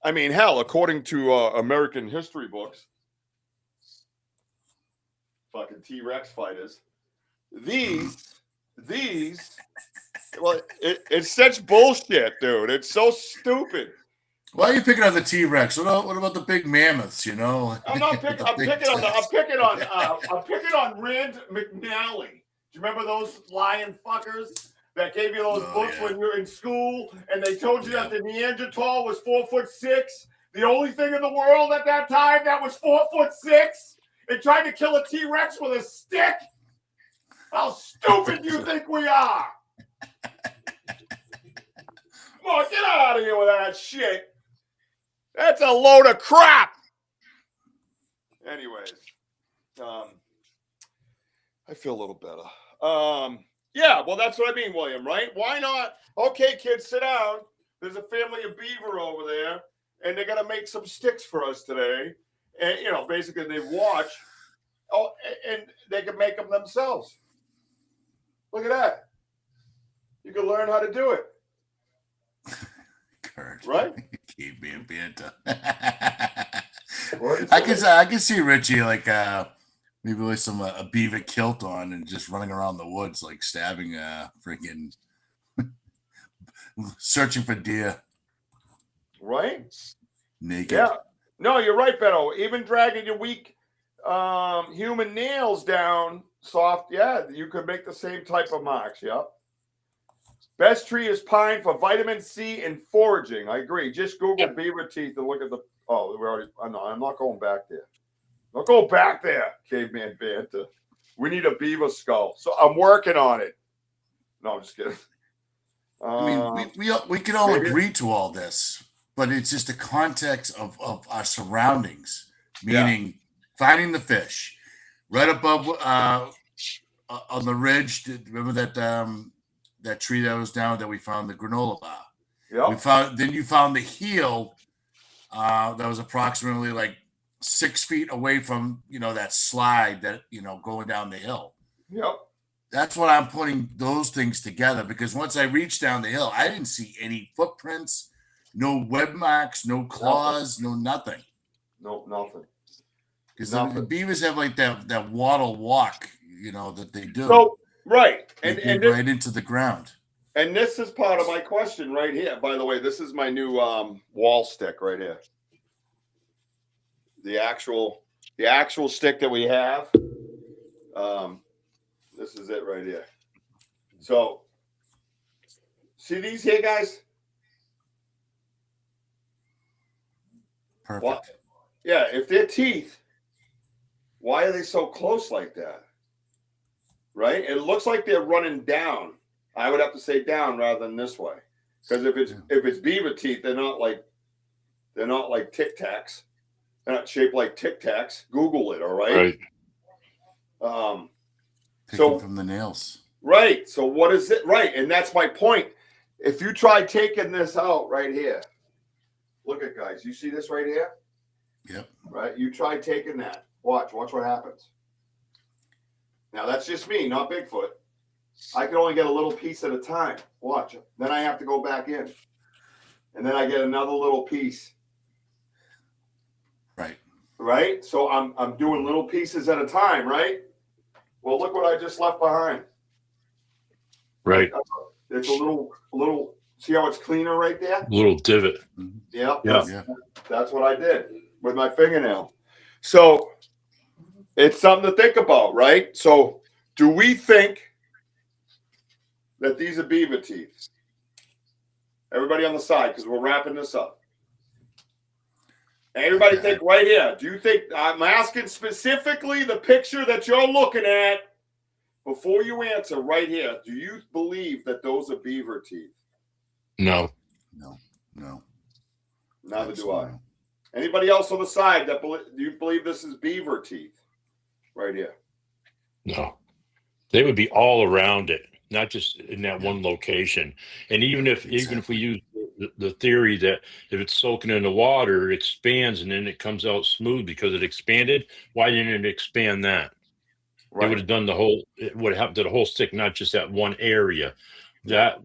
I mean, hell, according to American history books, fucking T-Rex fighters, these, well, it's such bullshit, dude. It's so stupid. Why are you picking on the T-Rex? What about the big mammoths? I'm not picking. I'm picking on Rand McNally. Do you remember those lying fuckers that gave you those books when you were in school, and they told you that the Neanderthal was 4'6"? The only thing in the world at that time that was 4'6", and tried to kill a T-Rex with a stick. How stupid do you think we are? Come on, get out of here with that shit. That's a load of crap. Anyways, I feel a little better. Yeah, well, that's what I mean, William, right? Why not? Okay, kids, sit down. There's a family of beaver over there, and they're going to make some sticks for us today. And, basically they watch. Oh, and they can make them themselves. Look at that. You can learn how to do it. Kurt. Right? Keep being Banter. I can see Richie like maybe with some a beaver kilt on and just running around the woods like stabbing freaking searching for deer. Right? Naked. Yeah. No, you're right, Beto. Even dragging your weak human nails down soft, you could make the same type of marks. Yep. Best tree is pine for vitamin C and foraging. I agree. Just Google beaver teeth and look at the. Oh, we already. I'm not going back there. Don't go back there, caveman Banter. We need a beaver skull. So I'm working on it. No, I'm just kidding. I mean, we can all agree to all this, but it's just the context of our surroundings, meaning finding the fish right above on the ridge. Remember that tree that was down that we found the granola bar. Yeah. You found the heel that was approximately like 6 feet away from that slide that going down the hill. Yep. That's what I'm putting those things together, because once I reached down the hill, I didn't see any footprints, no web marks, no claws, no nothing. Nope, nothing. Because the beavers have like that waddle walk, that they do. So right, and right into the ground. And this is part of my question right here. By the way, this is my new wall stick right here. The actual stick that we have. This is it right here. So, see these here, guys? Perfect. What? Yeah, if they're teeth, why are they so close like that? Right? It looks like they're running down. I would have to say down rather than this way. Because if it's beaver teeth, they're not like Tic Tacs. They're not shaped like Tic Tacs. Google it, all right? Right. So from the nails. Right. So what is it? Right. And that's my point. If you try taking this out right here, look at guys, you see this right here? Yep. Right. You try taking that. Watch what happens. Now that's just me, not Bigfoot. I can only get a little piece at a time. Watch. Then I have to go back in. And then I get another little piece. Right. Right? So I'm doing little pieces at a time, right? Well, look what I just left behind. Right. It's a little see how it's cleaner right there? Little divot. Yep. Yeah. That's what I did with my fingernail. So it's something to think about, right? So do we think that these are beaver teeth? Everybody on the side, because we're wrapping this up. Everybody think right here. Do you think, I'm asking specifically the picture that you're looking at before you answer right here. Do you believe that those are beaver teeth? No. Neither do I. Anybody else on the side do you believe this is beaver teeth? Right here. No. They would be all around it, not just in that one location. And even if we use the theory that if it's soaking in the water, it expands and then it comes out smooth because it expanded, why didn't it expand that? Right. It would have done it would have happened to the whole stick, not just that one area. That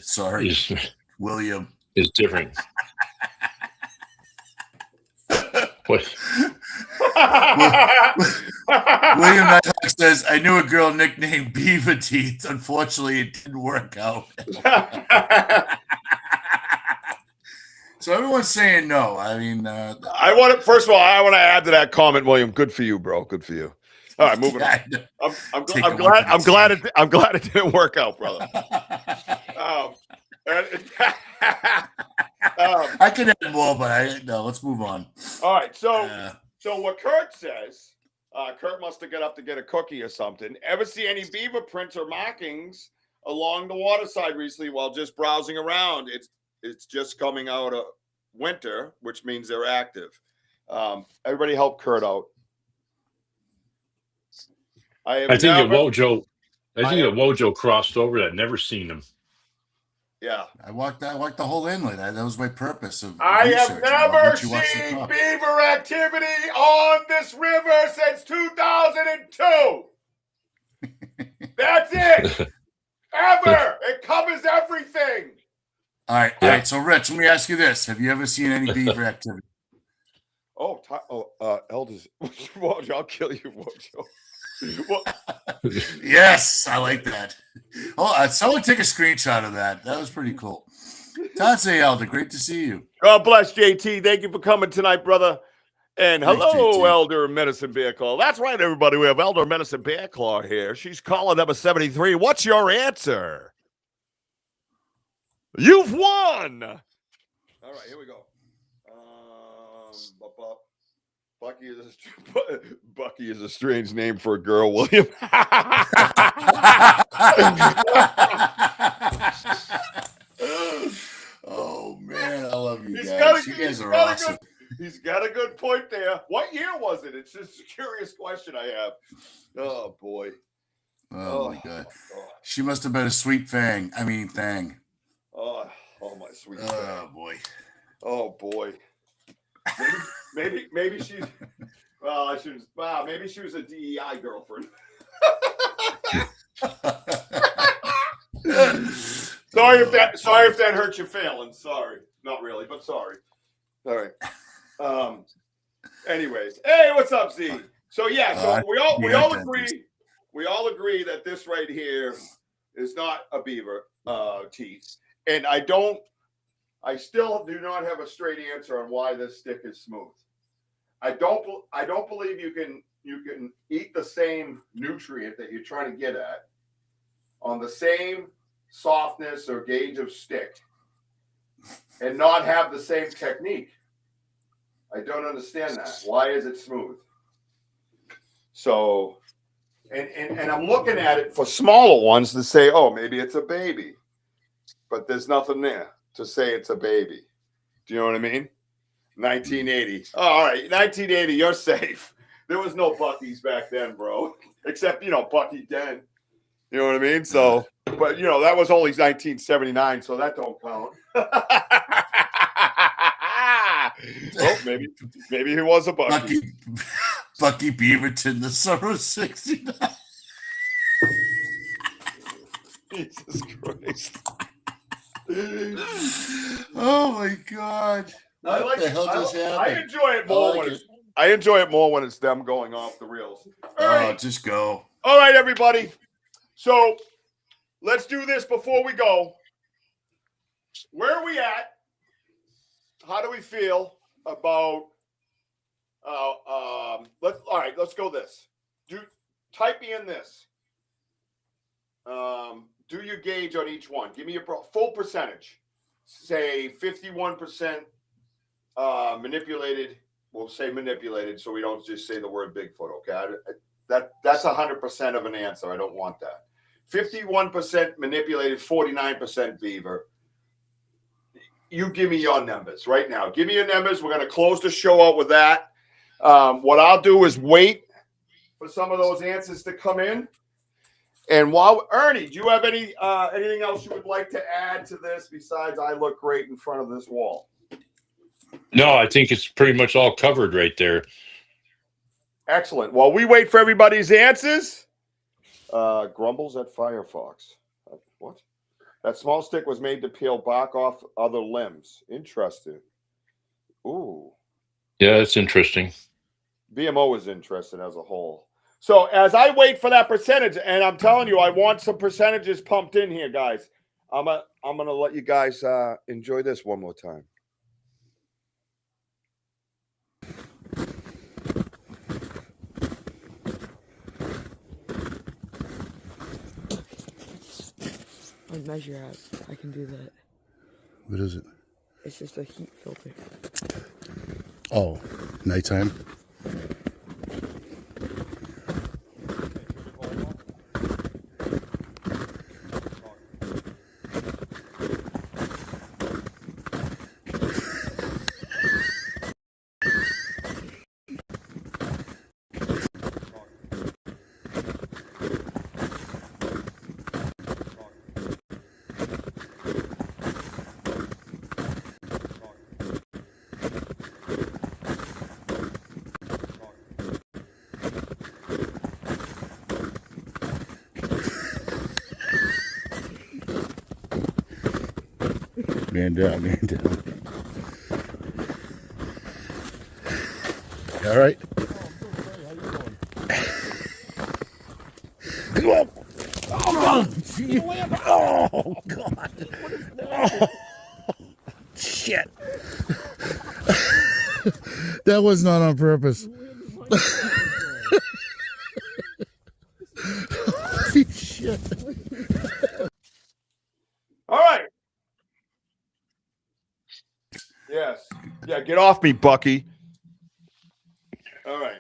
sorry, William is different. What? William Nyhawk says, I knew a girl nicknamed Beaver Teeth. Unfortunately, it didn't work out. So everyone's saying no. I mean, first of all, I want to add to that comment, William. Good for you, bro. Good for you. All right, moving on. I'm glad it didn't work out, brother. I could add more, but let's move on. All right, so what Kurt says, Kurt must have got up to get a cookie or something. Ever see any beaver prints or markings along the waterside recently while just browsing around? It's just coming out of winter, which means they're active. Everybody help Kurt out. I think that WOJO crossed over that. Never seen them. Yeah, I walked the whole inlet. That was my purpose of I research. have never seen beaver activity on this river since 2002. That's it. Ever. It covers everything. All right. So, Rich, let me ask you this: have you ever seen any beaver activity? Elders, WOJO, I'll kill you, WOJO. Yes, I like that. Oh, someone take a screenshot of that. That was pretty cool. Tansay Elder, great to see you. God bless, JT. Thank you for coming tonight, brother. And hello, Thanks, Elder Medicine Bear Claw. That's right, everybody. We have Elder Medicine Bear Claw here. She's calling number 73. What's your answer? You've won. All right, here we go. Bucky is a strange name for a girl, William. Oh man, I love you guys. You guys are awesome. He's got a good point there. What year was it? It's just a curious question I have. Oh boy. Oh my god. She must have been a sweet thing. Oh my sweet thing. Oh boy. Oh boy. Maybe she's maybe she was a DEI girlfriend. Sorry if that hurt your feelings. Sorry. Not really, but sorry. All right. Anyways. Hey, what's up, Z? So so we all agree that this right here is not a beaver teeth. And I still do not have a straight answer on why this stick is smooth. I don't believe you can eat the same nutrient that you're trying to get at on the same softness or gauge of stick and not have the same technique? I don't understand that. Why is it smooth? So, and I'm looking at it for smaller ones to say, oh, maybe it's a baby, but there's nothing there to say it's a baby. Do you know what I mean? 1980. Oh, all right, 1980. You're safe. There was no Buc-ee's back then, bro. Except Bucky Den. You know what I mean? So, but that was only 1979, so that don't count. Oh, maybe he was a Bucky. Bucky Beaverton, the summer of '69. Jesus Christ. Oh my God. What the hell just happened? I enjoy it more I enjoy it more when it's them going off the rails. All right. Just go. All right, everybody. So let's do this before we go. Where are we at? How do we feel about let's go this. Type me in this. Do your gauge on each one. Give me your full percentage. Say 51% manipulated. We'll say manipulated, so we don't just say the word Bigfoot. Okay, that's 100% of an answer. I don't want that. 51% manipulated, 49% beaver. You give me your numbers right now. Give me your numbers. We're going to close the show out with that. What I'll do is wait for some of those answers to come in. And while Ernie, do you have anything else you would like to add to this besides I look great in front of this wall? No, I think it's pretty much all covered right there. Excellent. While we wait for everybody's answers, grumbles at Firefox. What? That small stick was made to peel bark off other limbs. Interesting. Ooh. Yeah, that's interesting. BMO is interesting as a whole. So as I wait for that percentage, and I'm telling you, I want some percentages pumped in here, guys. I'm gonna let you guys enjoy this one more time. On measure app, I can do that. What is it? It's just a heat filter. Oh, nighttime? Man down, man down. All right. Oh, gee. Oh, God. Oh, shit. That was not on purpose. Holy shit. All right. Yes. Yeah, get off me, Bucky. All right.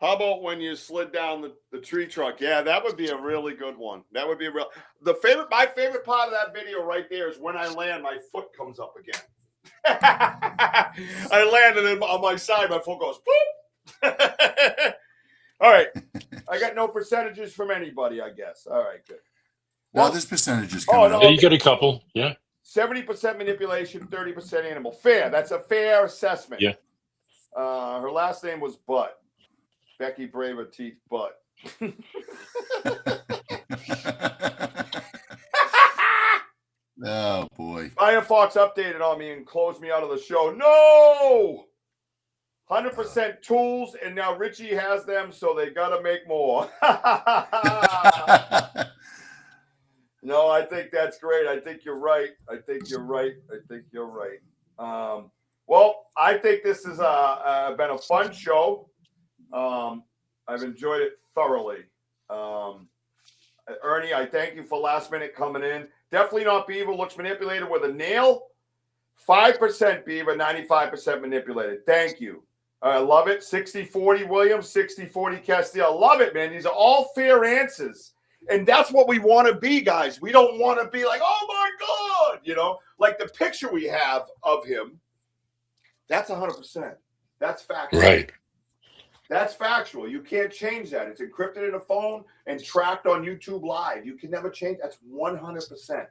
How about when you slid down the tree trunk? Yeah, that would be a really good one. That would be my favorite part of that video right there is when I land, my foot comes up again. I land and then on my side, my foot goes boop. All right. I got no percentages from anybody, I guess. All right, good. Well, there's percentages coming up. Yeah, you get a couple. Yeah. 70% manipulation, 30% animal. Fair. That's a fair assessment. Yeah. Her last name was Butt. Becky Braver Teeth Butt. Oh, boy. Firefox updated on me and closed me out of the show. No! 100% tools, and now Richie has them, so they got to make more. No, I think that's great. I think you're right. Well, I think this has been a fun show. I've enjoyed it thoroughly. Ernie, I thank you for last minute coming in. Definitely not Beaver. Looks manipulated with a nail. 5% Beaver, 95% manipulated. Thank you. I love it. 60-40 Williams, 60-40 Castile. Love it, man. These are all fair answers. And that's what we want to be, guys. We don't want to be like, oh, my God. You know, like the picture we have of him, that's 100%. That's factual. Right. That's factual. You can't change that. It's encrypted in a phone and tracked on YouTube Live. You can never change. That's 100%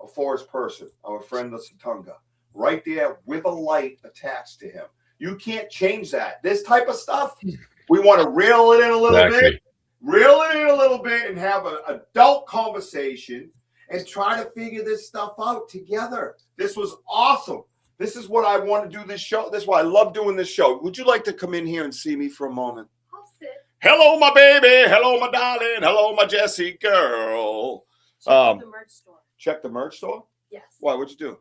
a Forrest person, our friend the Satunga, right there with a light attached to him. You can't change that. This type of stuff, we want to reel it in a little bit, and have an adult conversation and try to figure this stuff out together. This was awesome. This is what I want to do this show. This is why I love doing this show. Would you like to come in here and see me for a moment? I'll sit. Hello, my baby. Hello, my darling. Hello, my Jessie girl. Check the merch store. Check the merch store? Yes. Why? What'd you do?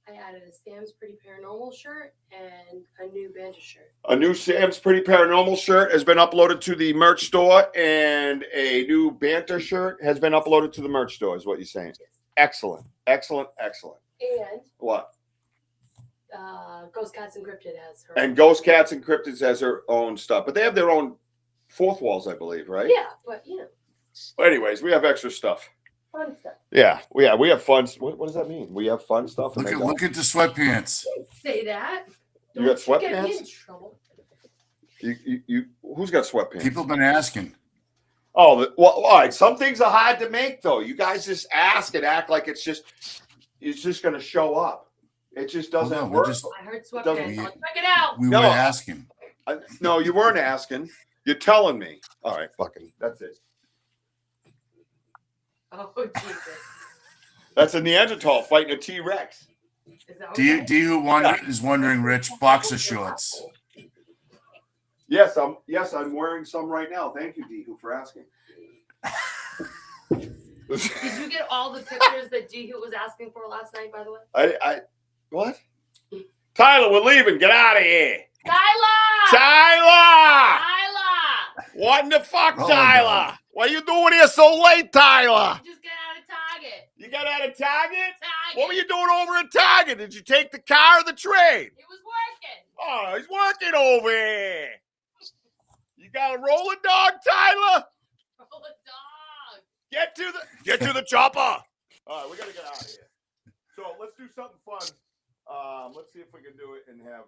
I added a Sam's Pretty Paranormal shirt and a new Banter shirt. A new Sam's Pretty Paranormal shirt has been uploaded to the merch store, and a new Banter shirt has been uploaded to the merch store, is what you're saying. Yes. Excellent. Excellent. Excellent. And What? Ghost Cats Encrypted has her. And Ghost Cats Encrypted has their own stuff, but they have their own fourth walls, I believe, right? Yeah, but you know. Well, anyways, we have extra stuff. Fun stuff. Yeah, we have fun. What does that mean? We have fun stuff. Look at the sweatpants. Don't say that. You got Don't get me sweatpants? in trouble. You who's got sweatpants? People have been asking. Oh, well, all right. Some things are hard to make, though. You guys just ask and act like it's just going to show up. It just doesn't work. I heard sweatpants. I'll check it out. We were asking. No, you weren't asking. You're telling me. All right, fucking. That's it. Oh, Jesus. That's a Neanderthal fighting a T-Rex. Is that D okay? who is wondering, Rich, boxer shorts. Yes, I'm wearing some right now. Thank you, D, for asking. Did you get all the pictures that D was asking for last night, by the way? What? Tyler, we're leaving. Get out of here. Tyler! What in the fuck, Oh, Tyler? What are you doing here so late, Tyler? Just get out of Target. You got out of Target? Target. What were you doing over at Target? Did you take the car or the train? It was working. Oh, he's working over here. You got a roller dog, Tyler? Roll a dog. Get to the chopper. All right, we gotta get out of here. So let's do something fun. Let's see if we can do it and have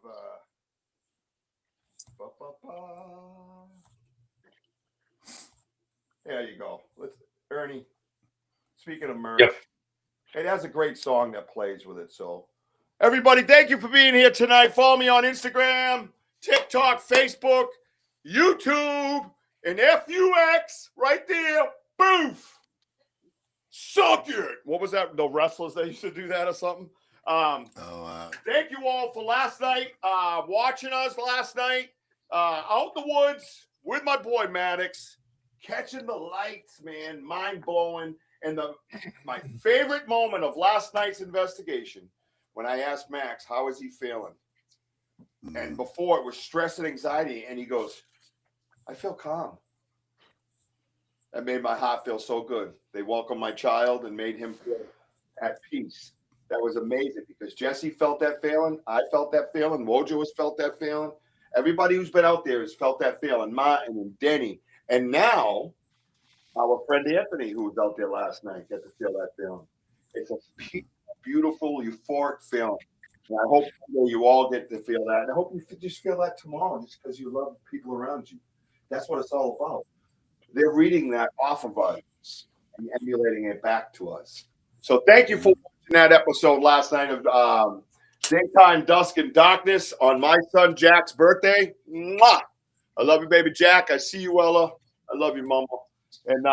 There you go. Ernie. Speaking of merch, Yep. it has a great song that plays with it. So everybody, thank you for being here tonight. Follow me on Instagram, TikTok, Facebook, YouTube, and FUX right there. Boof. Suck it. What was that? The wrestlers that used to do that or something? Thank you all for last night, watching us last night, out in the woods with my boy Maddox, catching the lights, man, mind blowing. And my favorite moment of last night's investigation, when I asked Max, how is he feeling? And before it was stress and anxiety, and he goes, I feel calm. That made my heart feel so good. They welcomed my child and made him feel at peace. That was amazing because Jesse felt that feeling. I felt that feeling. WOJO has felt that feeling. Everybody who's been out there has felt that feeling. Martin and Denny. And now, our friend Anthony, who was out there last night, got to feel that feeling. It's a beautiful, euphoric feeling. And I hope you all get to feel that. And I hope you just feel that tomorrow just because you love people around you. That's what it's all about. They're reading that off of us and emulating it back to us. So thank you for watching that episode last night of Daytime Dusk and Darkness on my son Jack's birthday. Mwah! I love you, baby Jack. I see you, Ella. I love you, Mama. And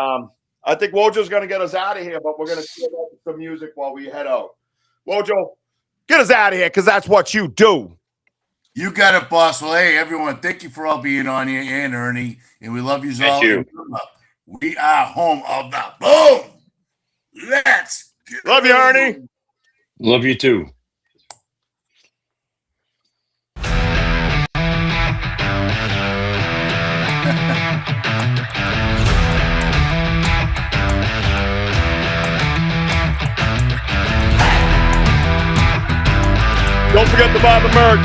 I think WOJO's going to get us out of here, but we're going to check out some music while we head out. WOJO, get us out of here because that's what you do. You got it, boss. Well, hey, everyone, thank you for all being on here, and Ernie, and we love you all. Thank you. We are home of the boom. Let's go. Love you, Ernie. Love you too. to buy the merch.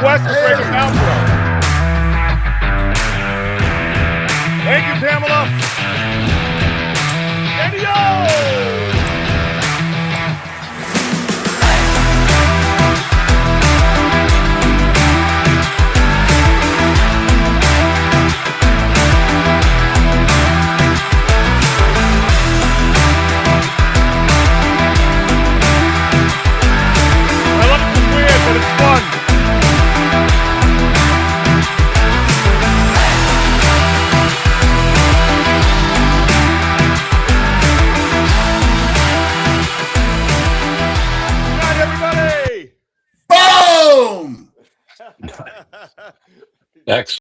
West to break it down for us. Thank you, Pamela. Video! I love it, it's weird, but it's fun. Boom! Excellent.